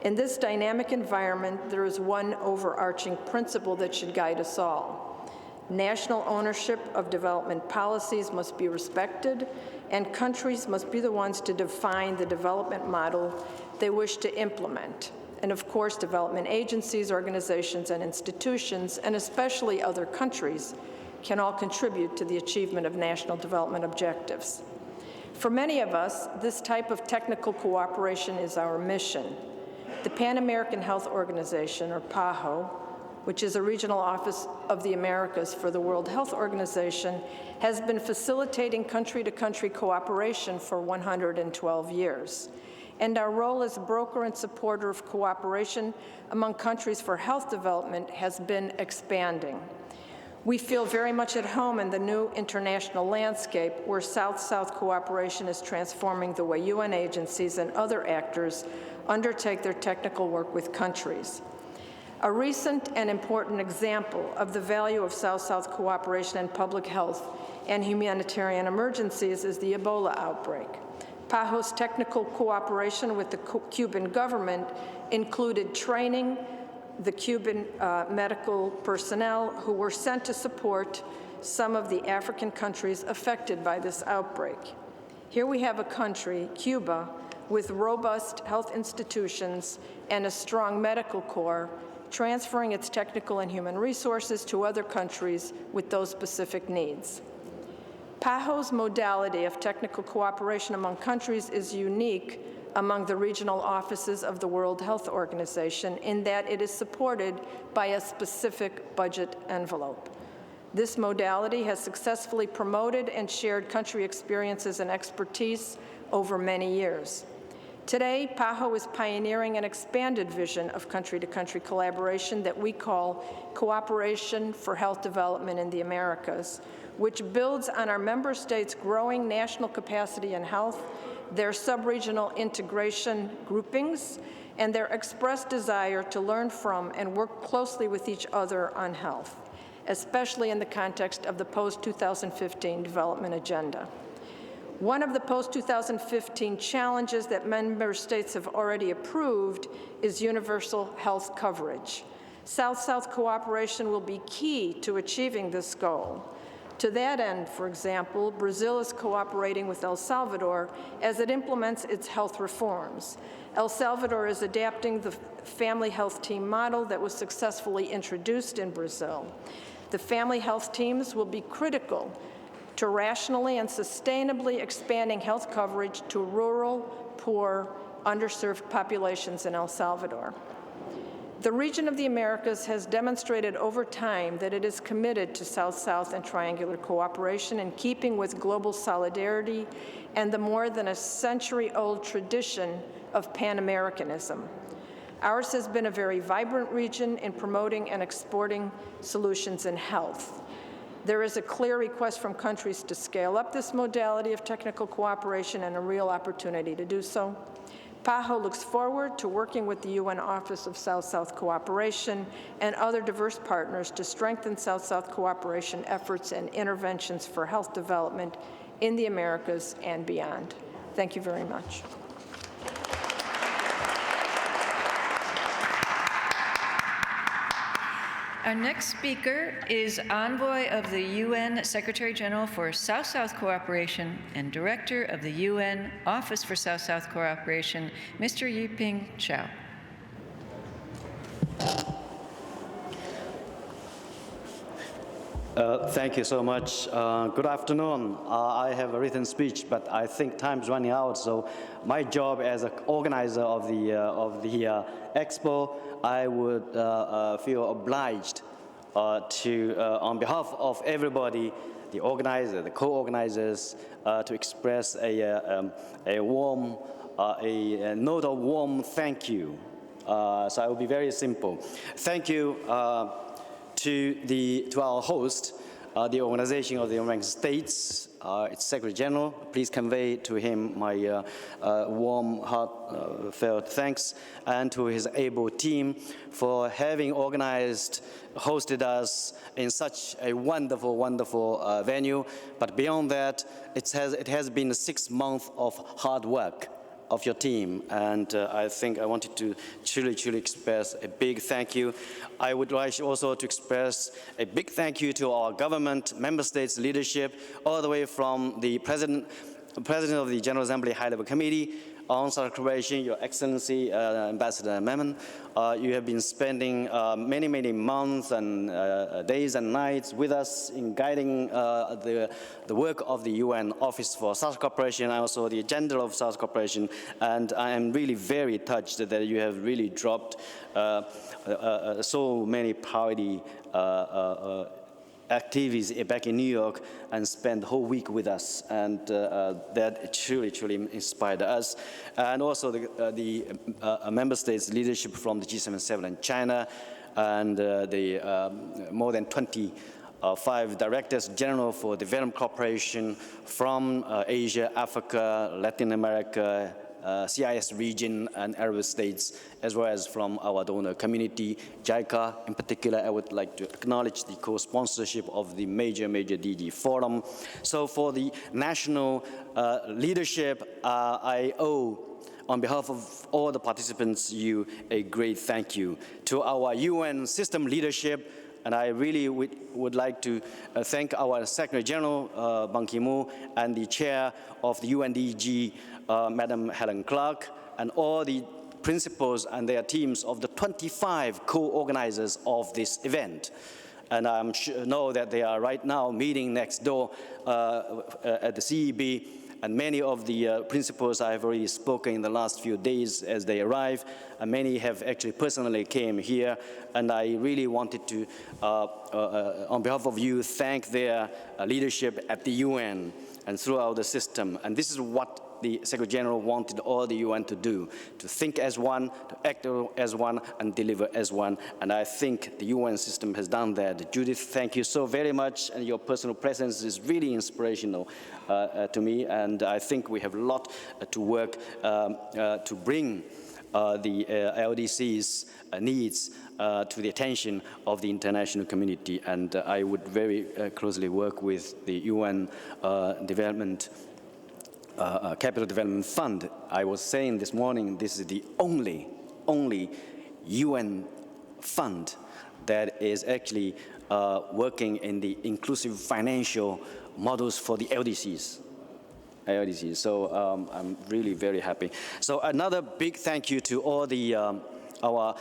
[SPEAKER 11] In this dynamic environment, there is one overarching principle that should guide us all. National ownership of development policies must be respected, and countries must be the ones to define the development model they wish to implement. And of course, development agencies, organizations, and institutions, and especially other countries, can all contribute to the achievement of national development objectives. For many of us, this type of technical cooperation is our mission. The Pan American Health Organization, or PAHO, which is a regional office of the Americas for the World Health Organization, has been facilitating country-to-country cooperation for 112 years. And our role as a broker and supporter of cooperation among countries for health development has been expanding. We feel very much at home in the new international landscape where South-South cooperation is transforming the way UN agencies and other actors undertake their technical work with countries. A recent and important example of the value of South-South cooperation in public health and humanitarian emergencies is the Ebola outbreak. PAHO's technical cooperation with the Cuban government included training the Cuban medical personnel who were sent to support some of the African countries affected by this outbreak. Here we have a country, Cuba, with robust health institutions and a strong medical corps, transferring its technical and human resources to other countries with those specific needs. PAHO's modality of technical cooperation among countries is unique among the regional offices of the World Health Organization in that it is supported by a specific budget envelope. This modality has successfully promoted and shared country experiences and expertise over many years. Today, PAHO is pioneering an expanded vision of country-to-country collaboration that we call Cooperation for Health Development in the Americas, which builds on our member states' growing national capacity in health, their sub-regional integration groupings, and their expressed desire to learn from and work closely with each other on health, especially in the context of the post-2015 development agenda. One of the post-2015 challenges that member states have already approved is universal health coverage. South-South cooperation will be key to achieving this goal. To that end, for example, Brazil is cooperating with El Salvador as it implements its health reforms. El Salvador is adapting the family health team model that was successfully introduced in Brazil. The family health teams will be critical to rationally and sustainably expanding health coverage to rural, poor, underserved populations in El Salvador. The region of the Americas has demonstrated over time that it is committed to South-South and triangular cooperation in keeping with global solidarity and the more than a century-old tradition of Pan-Americanism. Ours has been a very vibrant region in promoting and exporting solutions in health. There is a clear request from countries to scale up this modality of technical cooperation and a real opportunity to do so. PAHO looks forward to working with the UN Office of South-South Cooperation and other diverse partners to strengthen South-South cooperation efforts and interventions for health development in the Americas and beyond. Thank you very much.
[SPEAKER 1] Our next speaker is Envoy of the UN Secretary General for South-South Cooperation and Director of the UN Office for South-South Cooperation, Mr. Yiping Chow.
[SPEAKER 13] Thank you so much. Good afternoon. I have a written speech, but I think time's running out. So, my job as an organizer of the Expo, I would feel obliged to, on behalf of everybody, the organizer, the co-organizers, to express a warm, a note of warm thank you. So I will be very simple. Thank you. To our host, the Organization of the American States, its Secretary General. Please convey to him my warm, heartfelt thanks, and to his able team for having hosted us in such a wonderful, wonderful venue. But beyond that, it has been 6 months of hard work of your team, and I think I wanted to truly express a big thank you. I would like also to express a big thank you to our government, member states, leadership, all the way from the President of the General Assembly High-Level Committee on South Cooperation, Your Excellency, Ambassador Memon. You have been spending many months and days and nights with us in guiding the work of the UN Office for South Cooperation, and also the agenda of South Cooperation. And I am really very touched that you have really dropped so many priority activities back in New York and spent the whole week with us, and that truly inspired us. And also the member states leadership from the G77 and China, and the more than 25 directors general for development cooperation from Asia, Africa, Latin America, CIS region and Arab states, as well as from our donor community, JICA. In particular, I would like to acknowledge the co-sponsorship of the major DG forum. So for the national leadership, I owe, on behalf of all the participants, you a great thank you. To our UN system leadership, and I really would like to thank our Secretary General, Ban Ki-moon, and the chair of the UNDG, Madam Helen Clark, and all the principals and their teams of the 25 co-organizers of this event. And I know that they are right now meeting next door at the CEB, and many of the principals I have already spoken in the last few days as they arrive, and many have actually personally came here, and I really wanted to, on behalf of you, thank their leadership at the UN and throughout the system. And this is what the Secretary General wanted all the UN to do, to think as one, to act as one, and deliver as one. And I think the UN system has done that. Judith, thank you so very much, and your personal presence is really inspirational to me, and I think we have a lot to work to bring the LDC's needs to the attention of the international community. And I would very closely work with the UN Development Capital Development Fund. I was saying this morning, this is the only UN fund that is actually working in the inclusive financial models for the LDCs. So I'm really very happy. So another big thank you to all the our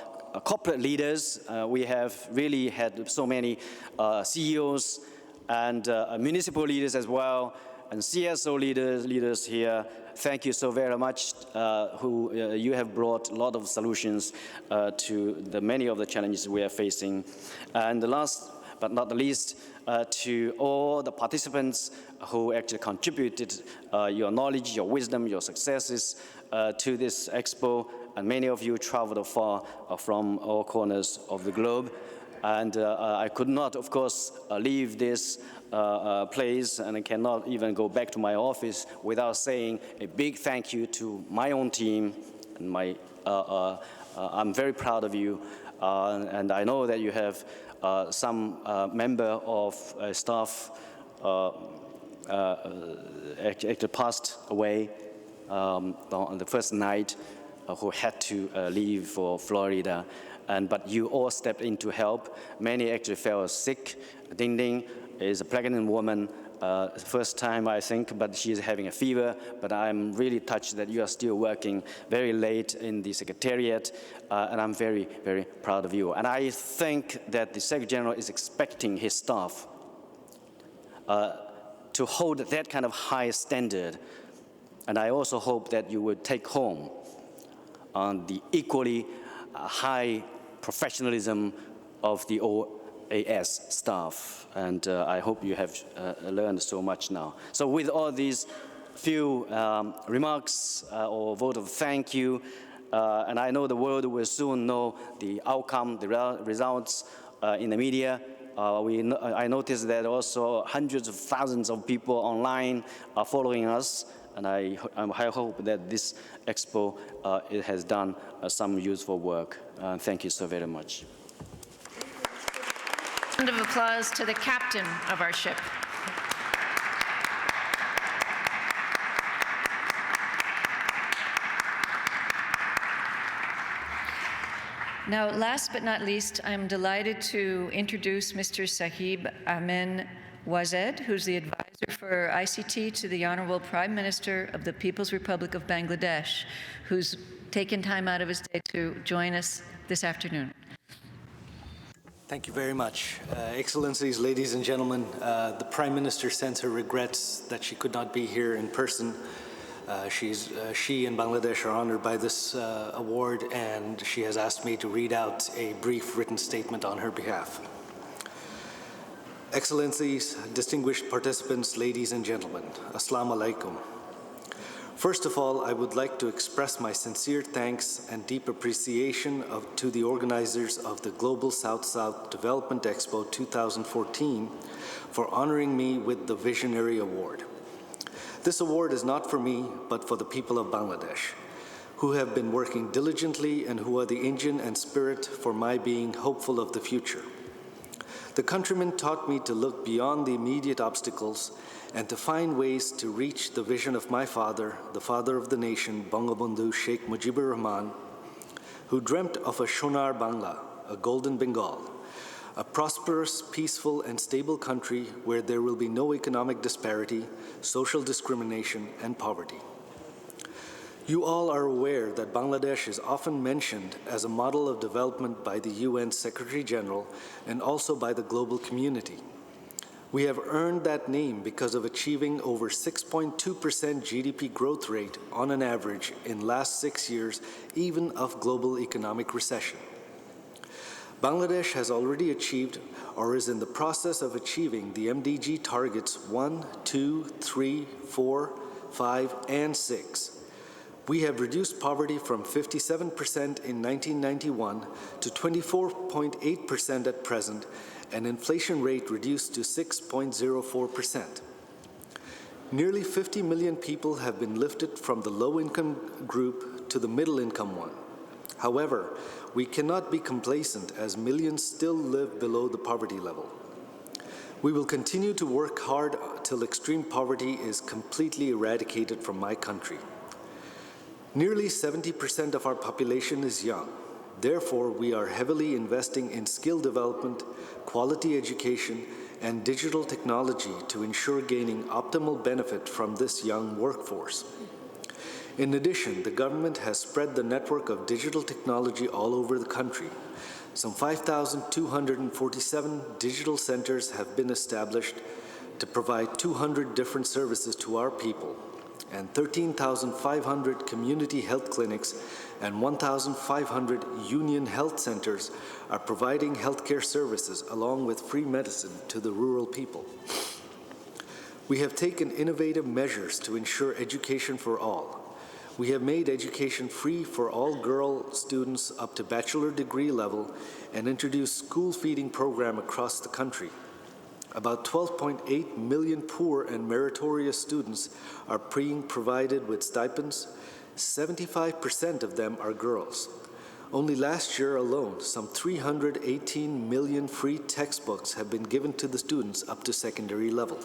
[SPEAKER 13] corporate leaders. We have really had so many CEOs and municipal leaders as well, and CSO leaders here. Thank you so very much, who you have brought a lot of solutions to the many of the challenges we are facing. And the last but not the least, to all the participants who actually contributed your knowledge, your wisdom, your successes to this Expo. And many of you traveled far from all corners of the globe. And I could not, of course, leave this place, and I cannot even go back to my office without saying a big thank you to my own team. And I'm very proud of you, and I know that you have some member of staff actually passed away on the first night, who had to leave for Florida. But you all stepped in to help. Many actually fell sick. Ding Ding is a pregnant woman, first time I think, but she's having a fever. But I'm really touched that you are still working very late in the Secretariat, and I'm very, very proud of you. And I think that the Secretary General is expecting his staff to hold that kind of high standard. And I also hope that you will take home on the equally high professionalism of the OAS staff. And I hope you have learned so much now. So with all these few remarks or vote of thank you, and I know the world will soon know the outcome, the results in the media. I noticed that also hundreds of thousands of people online are following us, and I hope that this Expo it has done some useful work. Thank you so very much.
[SPEAKER 1] Round of applause to the captain of our ship. Now, last but not least, I'm delighted to introduce Mr. Sahib Amin Wazed, who's the advisor for ICT to the Honorable Prime Minister of the People's Republic of Bangladesh, who's taken time out of his day to join us this afternoon.
[SPEAKER 14] Thank you very much. Excellencies, ladies and gentlemen, the Prime Minister sends her regrets that she could not be here in person. She and Bangladesh are honored by this award, and she has asked me to read out a brief written statement on her behalf. Excellencies, distinguished participants, ladies and gentlemen, Assalamu alaikum. First of all, I would like to express my sincere thanks and deep appreciation to the organizers of the Global South-South Development Expo 2014 for honoring me with the Visionary Award. This award is not for me, but for the people of Bangladesh, who have been working diligently and who are the engine and spirit for my being hopeful of the future. The countrymen taught me to look beyond the immediate obstacles and to find ways to reach the vision of my father, the father of the nation, Bangabandhu Sheikh Mujibur Rahman, who dreamt of a Shonar Bangla, a golden Bengal, a prosperous, peaceful, and stable country where there will be no economic disparity, social discrimination, and poverty. You all are aware that Bangladesh is often mentioned as a model of development by the UN Secretary General and also by the global community. We have earned that name because of achieving over 6.2% GDP growth rate on an average in last 6 years, even of global economic recession. Bangladesh has already achieved or is in the process of achieving the MDG targets 1, 2, 3, 4, 5, and 6. We have reduced poverty from 57% in 1991 to 24.8% at present, and inflation rate reduced to 6.04%. Nearly 50 million people have been lifted from the low-income group to the middle-income one. However, we cannot be complacent as millions still live below the poverty level. We will continue to work hard till extreme poverty is completely eradicated from my country. Nearly 70% of our population is young. Therefore, we are heavily investing in skill development, quality education, and digital technology to ensure gaining optimal benefit from this young workforce. In addition, the government has spread the network of digital technology all over the country. Some 5,247 digital centers have been established to provide 200 different services to our people, and 13,500 community health clinics and 1,500 union health centers are providing healthcare services along with free medicine to the rural people. We have taken innovative measures to ensure education for all. We have made education free for all girl students up to bachelor degree level and introduced school feeding program across the country. About 12.8 million poor and meritorious students are being provided with stipends. 75% of them are girls. Only last year alone, some 318 million free textbooks have been given to the students up to secondary level.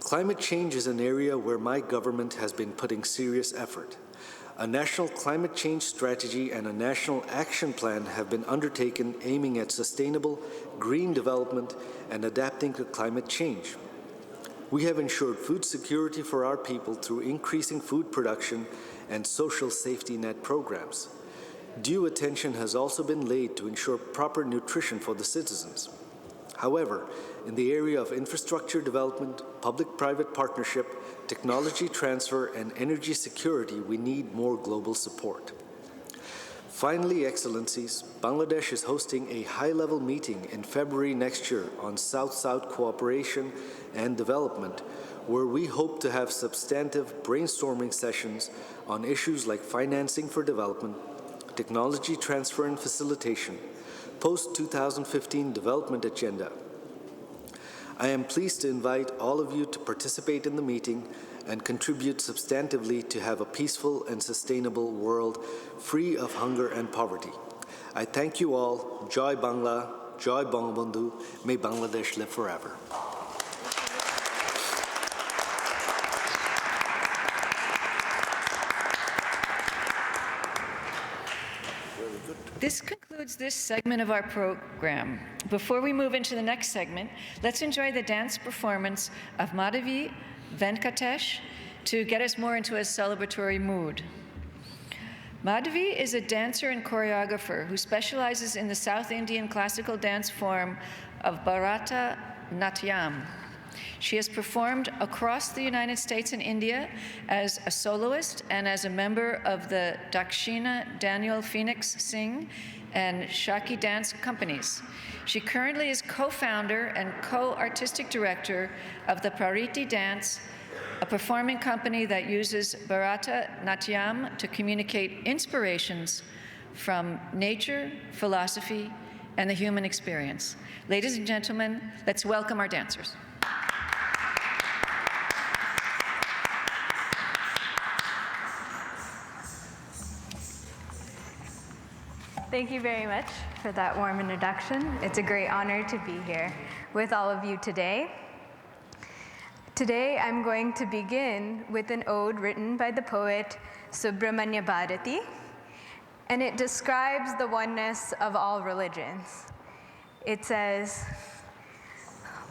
[SPEAKER 14] Climate change is an area where my government has been putting serious effort. A national climate change strategy and a national action plan have been undertaken aiming at sustainable, green development and adapting to climate change. We have ensured food security for our people through increasing food production and social safety net programs. Due attention has also been laid to ensure proper nutrition for the citizens. However, in the area of infrastructure development, public-private partnership, technology transfer, and energy security, we need more global support. Finally, Excellencies, Bangladesh is hosting a high-level meeting in February next year on South-South cooperation and development, where we hope to have substantive brainstorming sessions on issues like financing for development, technology transfer and facilitation, post-2015 development agenda. I am pleased to invite all of you to participate in the meeting and contribute substantively to have a peaceful and sustainable world free of hunger and poverty. I thank you all. Jai Bangla, Jai Bangabandhu. May Bangladesh live forever.
[SPEAKER 1] This concludes this segment of our program. Before we move into the next segment, let's enjoy the dance performance of Madhavi Venkatesh to get us more into a celebratory mood. Madhavi is a dancer and choreographer who specializes in the South Indian classical dance form of Bharata Natyam. She has performed across the United States and India as a soloist and as a member of the Dakshina Daniel Phoenix Singh and Shaki dance companies. She currently is co-founder and co-artistic director of the Prariti Dance, a performing company that uses Bharata Natyam to communicate inspirations from nature, philosophy, and the human experience. Ladies and gentlemen, let's welcome our dancers.
[SPEAKER 15] Thank you very much for that warm introduction. It's a great honor to be here with all of you today. Today, I'm going to begin with an ode written by the poet Subramanya Bharati, and it describes the oneness of all religions. It says,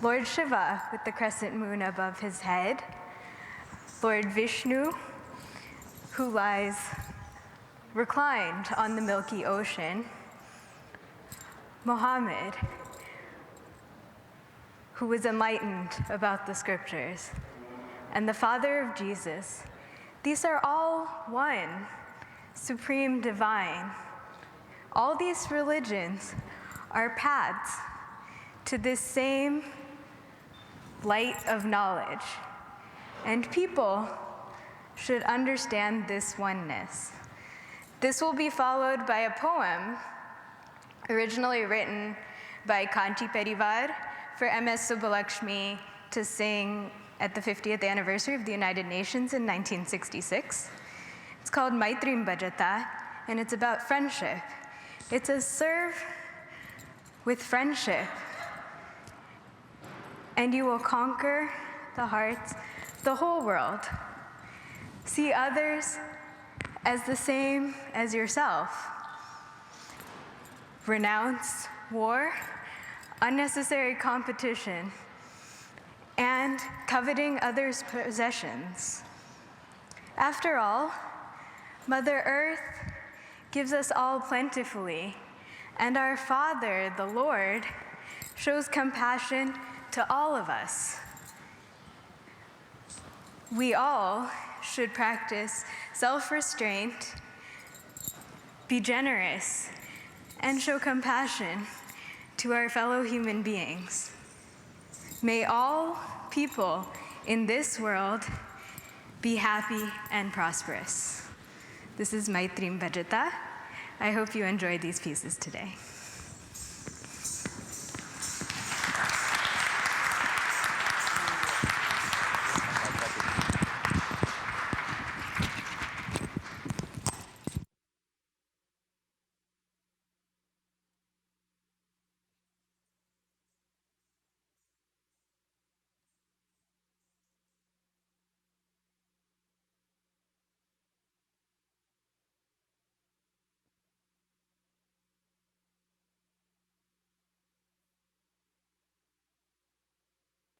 [SPEAKER 15] Lord Shiva with the crescent moon above his head, Lord Vishnu, who lies reclined on the milky ocean, Muhammad, who was enlightened about the scriptures, and the Father of Jesus. These are all one, supreme divine. All these religions are paths to this same light of knowledge, and people should understand this oneness. This will be followed by a poem originally written by Kanchi Perivar for MS Subbalakshmi to sing at the 50th anniversary of the United Nations in 1966. It's called Maitrim Bhajata, and it's about friendship. It says, serve with friendship, and you will conquer the hearts, the whole world. See others as the same as yourself. Renounce war, unnecessary competition, and coveting others' possessions. After all, Mother Earth gives us all plentifully, and our Father, the Lord, shows compassion to all of us. We all should practice self-restraint, be generous, and show compassion to our fellow human beings. May all people in this world be happy and prosperous. This is Maitrim Bhajata. I hope you enjoy these pieces today.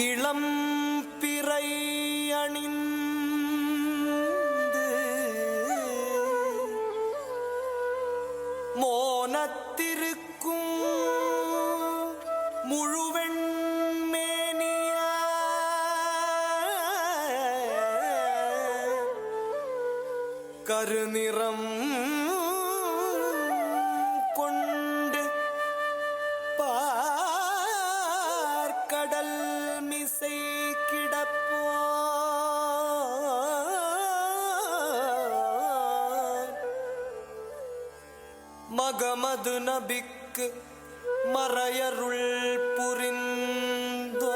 [SPEAKER 16] இளம் பிறை அணிந்து மோனத்திருக்கும் முழுவெண் கருநிறம் கொண்டு பார்க்கடல் மிசை கிடப்போ மகமது நபிக்கு மறையருள் புரிந்தோ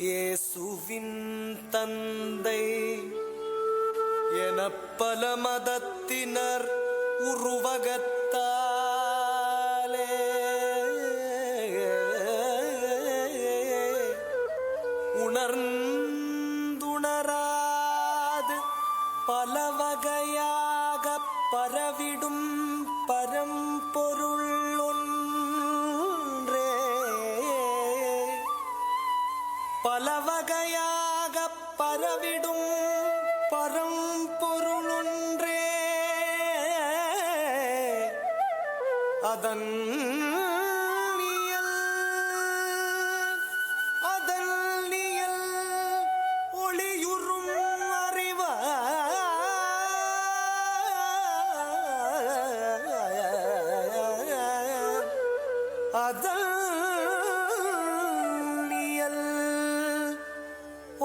[SPEAKER 16] இயேசுவின் தந்தை என பல மதத்தினர் உருவகத்தாலே உணர்ந்துணராது பல வகையாக பரவிடும் பரம்பொருள் ஒன்றே பல வகையாக பரவிடும் பரம்பொருள் ஒன்றே அதன்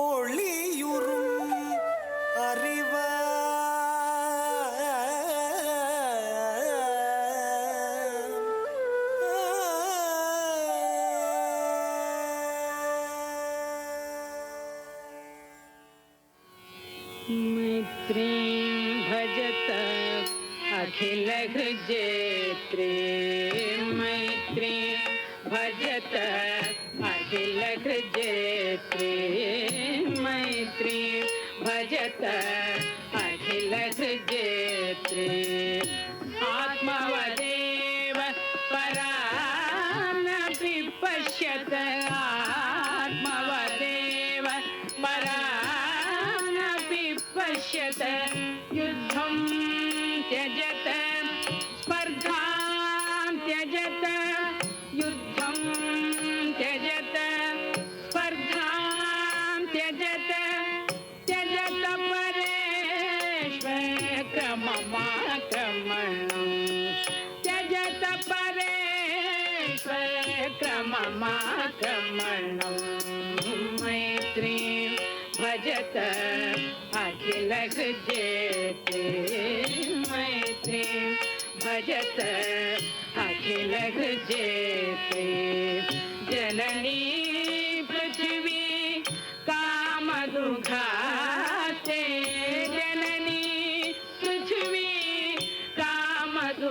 [SPEAKER 16] ஒளியுறும்
[SPEAKER 17] मैत्रीं भजत अखिलहृजेत्रे मैत्रीं भजत अखिलहृजेत्रे मैत्रीं भजत अखिलहृजेत्रे आत्मवदेव परानपि पश्यत आत्मवदेव परानपि पश्यत युद्धं त्यजत स्पर्धां त्यजत युद्धं त्यजत स्पर्धां त्यजत त्यजत परेष्वक्रममाक्रमणं त्यजत परेष्वक्रममाक्रमणं मैत्रीं भजत अखिलहृजेत्रे मैत्रीं भजत अखिलहृजेत्रे जननी पृथिवी कामदुघाते जननी पृथिवी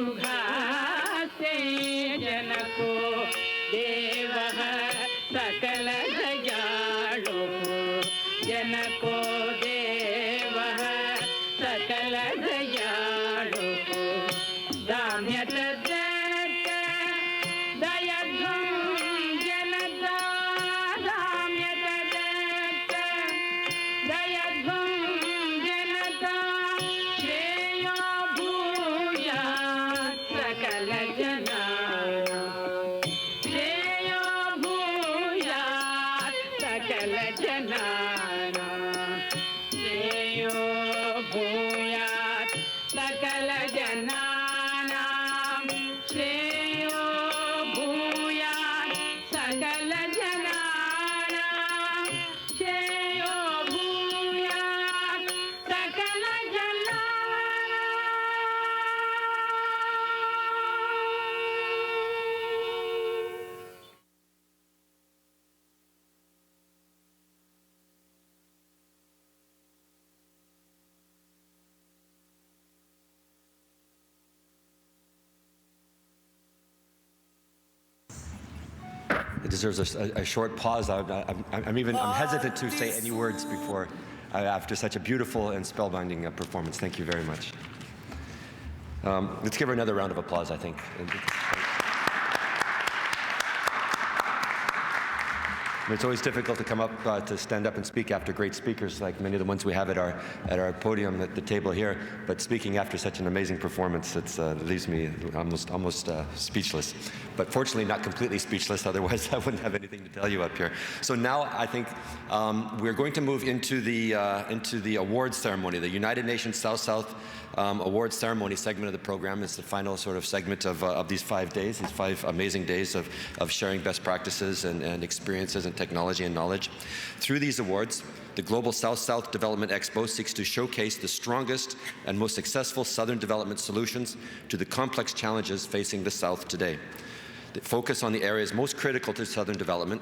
[SPEAKER 17] कामदुघाते जनको देवः सकल दयाळु जनको देवः सकल दयाळु दाम्यत दयध्वं जनता दाम्यत दयध्वं जनता श्रेयो भूयात् सकल जनानां श्रेयो भूयात् सकल जनानां श्रेयो भूयात् सकल जनानां श्रेयो भूयात् सकल जनानां श्रेयो भूयात् सकल
[SPEAKER 18] It deserves a short pause. I'm hesitant to say any words before, after such a beautiful and spellbinding performance. Thank you very much. Let's give her another round of applause, I think. It's always difficult to come up, to stand up and speak after great speakers like many of the ones we have at our podium at the table here. But speaking after such an amazing performance, it leaves me almost speechless. But fortunately, not completely speechless. Otherwise, I wouldn't have anything to tell you up here. So now I think we're going to move into the awards ceremony. The United Nations South-South awards ceremony segment of the program is the final sort of segment of these 5 days, these 5 amazing days of sharing best practices and experiences and technology and knowledge. Through these awards, the Global South-South Development Expo seeks to showcase the strongest and most successful Southern development solutions to the complex challenges facing the South today. They focus on the areas most critical to Southern development,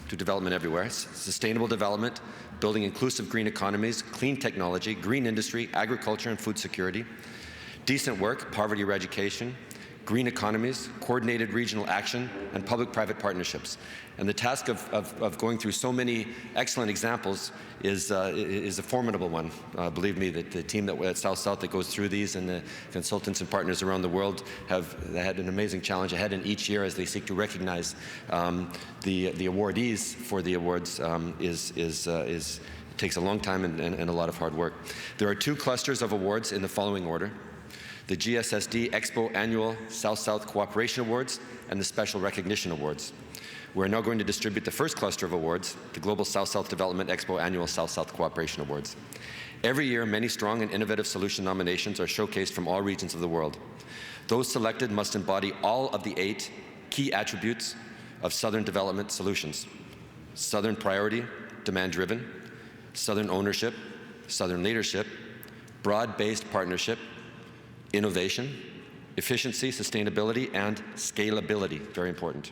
[SPEAKER 18] to development everywhere: sustainable development, building inclusive green economies, clean technology, green industry, agriculture and food security, decent work, poverty eradication, green economies, coordinated regional action, and public-private partnerships. And the task of going through so many excellent examples is a formidable one. Believe me, that the team at South-South that goes through these and the consultants and partners around the world have had an amazing challenge ahead in each year as they seek to recognize the awardees for the awards. It takes a long time and a lot of hard work. There are 2 clusters of awards in the following order: the GSSD Expo Annual South-South Cooperation Awards and the Special Recognition Awards. We're now going to distribute the first cluster of awards, the Global South-South Development Expo Annual South-South Cooperation Awards. Every year, many strong and innovative solution nominations are showcased from all regions of the world. Those selected must embody all of the 8 key attributes of Southern development solutions: Southern priority, demand-driven; Southern ownership, Southern leadership; broad-based partnership; innovation; efficiency, sustainability, and scalability, very important.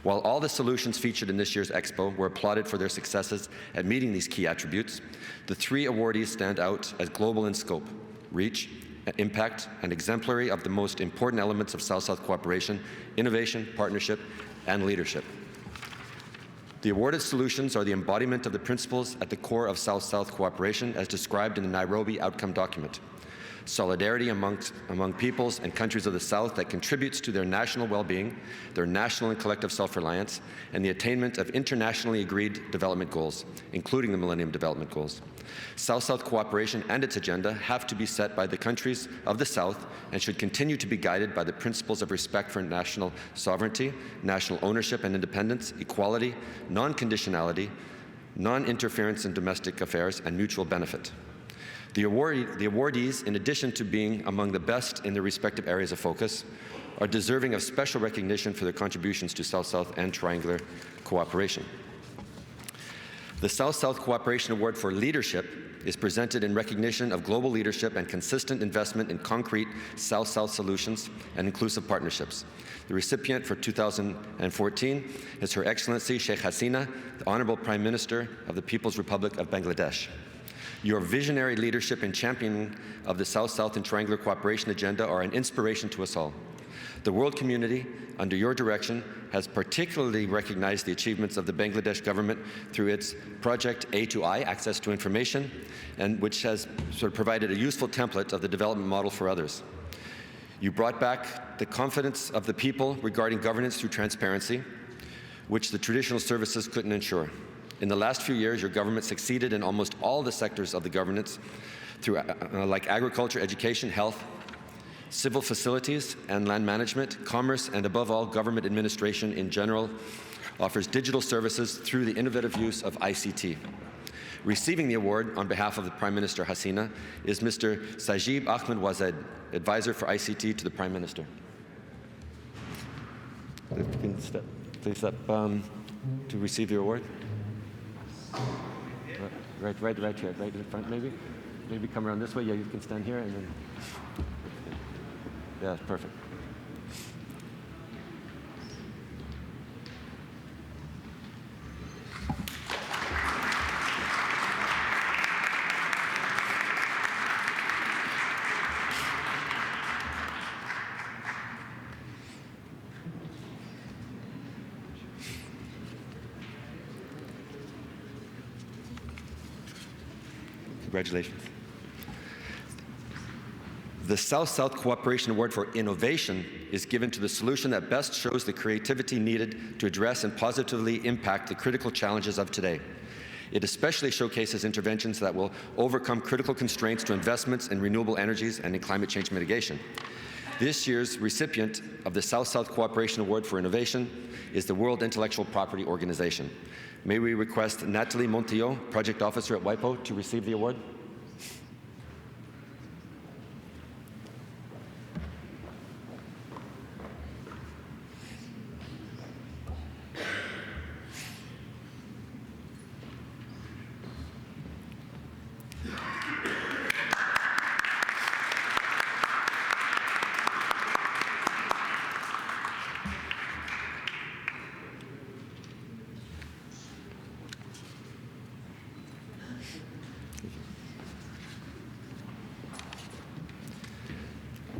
[SPEAKER 18] While all the solutions featured in this year's Expo were applauded for their successes at meeting these key attributes, the 3 awardees stand out as global in scope, reach, impact, and exemplary of the most important elements of South-South cooperation: innovation, partnership, and leadership. The awarded solutions are the embodiment of the principles at the core of South-South cooperation as described in the Nairobi Outcome Document: solidarity among peoples and countries of the South that contributes to their national well-being, their national and collective self-reliance, and the attainment of internationally agreed development goals, including the Millennium Development Goals. South-South cooperation and its agenda have to be set by the countries of the South and should continue to be guided by the principles of respect for national sovereignty, national ownership and independence, equality, non-conditionality, non-interference in domestic affairs, and mutual benefit. The awardees, in addition to being among the best in their respective areas of focus, are deserving of special recognition for their contributions to South-South and triangular cooperation. The South-South Cooperation Award for Leadership is presented in recognition of global leadership and consistent investment in concrete South-South solutions and inclusive partnerships. The recipient for 2014 is Her Excellency Sheikh Hasina, the Honorable Prime Minister of the People's Republic of Bangladesh. Your visionary leadership and championing of the South-South and triangular cooperation agenda are an inspiration to us all. The world community, under your direction, has particularly recognized the achievements of the Bangladesh government through its Project A2I, Access to Information, and which has sort of provided a useful template of the development model for others. You brought back the confidence of the people regarding governance through transparency, which the traditional services couldn't ensure. In the last few years, your government succeeded in almost all the sectors of the governance through like agriculture, education, health, civil facilities and land management, commerce, and above all, government administration in general offers digital services through the innovative use of ICT. Receiving the award on behalf of the Prime Minister Hasina is Mr. Sajib Ahmed Wazed, Advisor for ICT to the Prime Minister. If you can step, please step to receive your award. Right here, right in the front, maybe. Maybe come around this way. Yeah, you can stand here and then. Yeah, perfect. Congratulations. The South-South Cooperation Award for Innovation is given to the solution that best shows the creativity needed to address and positively impact the critical challenges of today. It especially showcases interventions that will overcome critical constraints to investments in renewable energies and in climate change mitigation. This year's recipient of the South-South Cooperation Award for Innovation is the World Intellectual Property Organization. May we request Natalie Montillo, Project Officer at WIPO, to receive the award?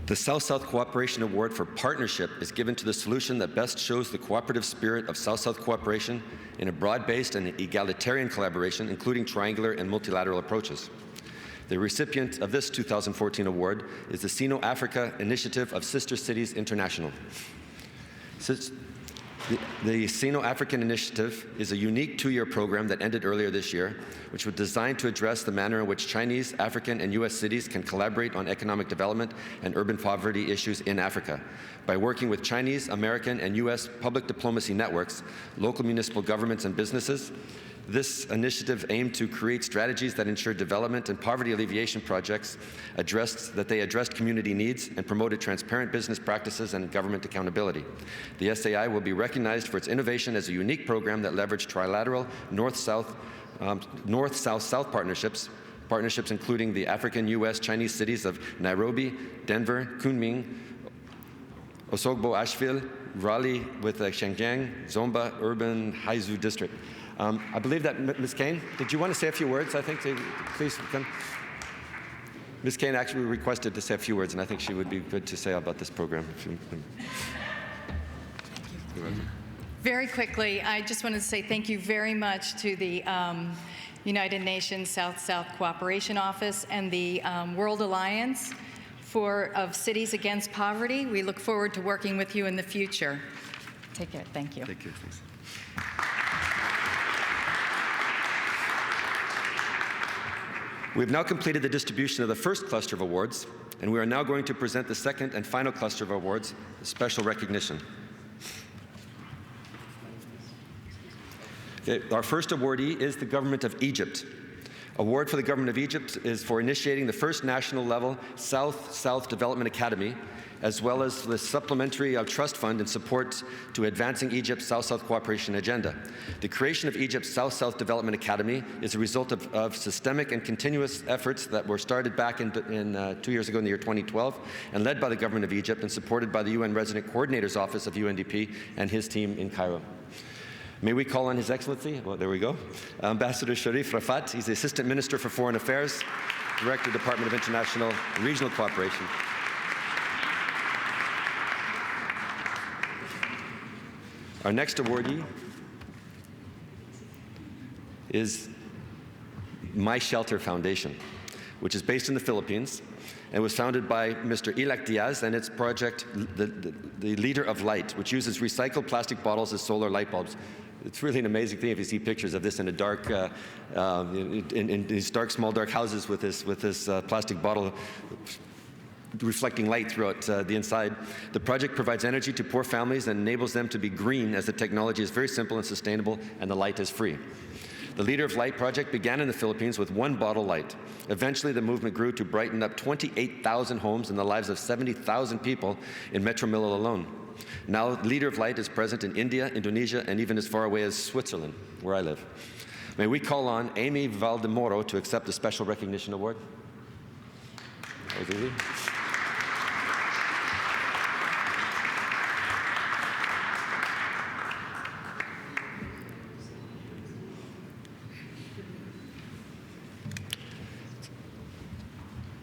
[SPEAKER 18] The South-South Cooperation Award for Partnership is given to the solution that best shows the cooperative spirit of South-South cooperation in a broad-based and egalitarian collaboration, including triangular and multilateral approaches. The recipient of this 2014 award is the Sino-Africa Initiative of Sister Cities International. The Sino-African Initiative is a unique two-year program that ended earlier this year, which was designed to address the manner in which Chinese, African, and U.S. cities can collaborate on economic development and urban poverty issues in Africa by working with Chinese, American, and U.S. public diplomacy networks, local municipal governments, and businesses. This initiative aimed to create strategies that ensured development and poverty alleviation projects that they addressed community needs and promoted transparent business practices and government accountability. The SAI will be recognized for its innovation as a unique program that leveraged trilateral North-South partnerships including the African, U.S., Chinese cities of Nairobi, Denver, Kunming, Osogbo, Asheville, Raleigh with Shenyang, Zomba, Urban, Haizu District. I believe that Ms. Kane, did you want to say a few words? I think, please come. Ms. Kane actually requested to say a few words, and I think she would be good to say about this program.
[SPEAKER 19] Very quickly, I just wanted to say thank you very much to the United Nations South-South Cooperation Office and the World Alliance of Cities Against Poverty. We look forward to working with you in the future. Take care. Thank you.
[SPEAKER 18] Thank you. Thanks. We have now completed the distribution of the first cluster of awards, and we are now going to present the second and final cluster of awards, special recognition. Our first awardee is the Government of Egypt. Award for the Government of Egypt is for initiating the first national level South-South Development Academy, as well as the supplementary trust fund in support to advancing Egypt's South-South cooperation agenda. The creation of Egypt's South-South Development Academy is a result of systemic and continuous efforts that were started back in 2 years ago in the year 2012 and led by the Government of Egypt and supported by the UN Resident Coordinator's Office of UNDP and his team in Cairo. May we call on His Excellency, well, there we go, Ambassador Sharif Rafat. He's the Assistant Minister for Foreign Affairs, Director, Department of International and Regional Cooperation. Our next awardee is My Shelter Foundation, which is based in the Philippines and was founded by Mr. Ilac Diaz and its project, the Leader of Light, which uses recycled plastic bottles as solar light bulbs. It's really an amazing thing if you see pictures of this in a dark, in these small dark houses with this plastic bottle reflecting light throughout the inside. The project provides energy to poor families and enables them to be green, as the technology is very simple and sustainable and the light is free. The Leader of Light project began in the Philippines with one bottle light. Eventually, the movement grew to brighten up 28,000 homes and the lives of 70,000 people in Metro Manila alone. Now, Leader of Light is present in India, Indonesia, and even as far away as Switzerland, where I live. May we call on Amy Valdemoro to accept the Special Recognition Award? That was easy.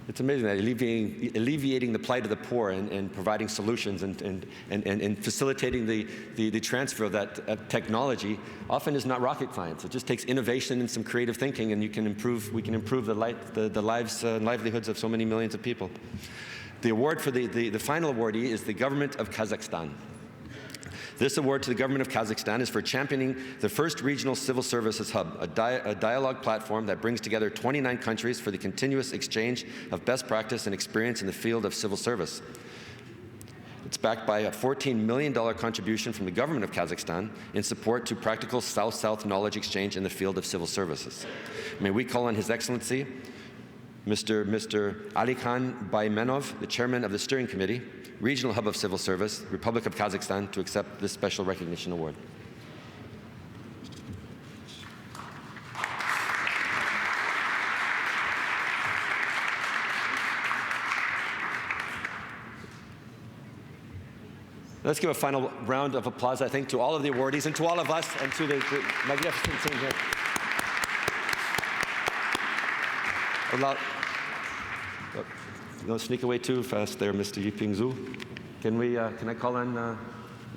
[SPEAKER 18] It's amazing that alleviating the plight of the poor and providing solutions and facilitating the transfer of that technology often is not rocket science. It just takes innovation and some creative thinking, and we can improve the lives and livelihoods of so many millions of people. The award for the final awardee is the Government of Kazakhstan. This award to the Government of Kazakhstan is for championing the first regional civil services hub, a dialogue platform that brings together 29 countries for the continuous exchange of best practice and experience in the field of civil service. It's backed by a $14 million contribution from the Government of Kazakhstan in support to practical South-South knowledge exchange in the field of civil services. May we call on His Excellency, Mr. Alikhan Baymenov, the Chairman of the Steering Committee, Regional Hub of Civil Service, Republic of Kazakhstan, to accept this special recognition award. Let's give a final round of applause, I think, to all of the awardees and to all of us and to the magnificent team here. Don't sneak away too fast there, Mr. Yiping Zhu. Can I call on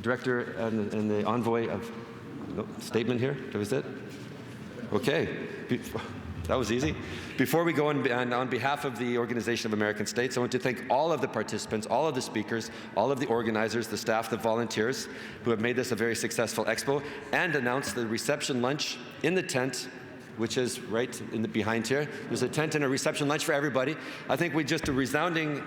[SPEAKER 18] Director and the envoy of statement here? That was it? Okay. That was easy. Before we go on behalf of the Organization of American States, I want to thank all of the participants, all of the speakers, all of the organizers, the staff, the volunteers who have made this a very successful expo, and announce the reception lunch in the tent, which is right in the behind here. There's a tent and a reception lunch for everybody. I think we just a resounding,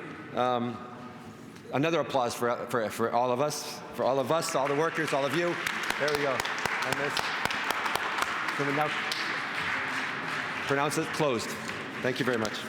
[SPEAKER 18] another applause for all of us, all the workers, all of you. There we go. And this, can we now pronounce it closed? Thank you very much.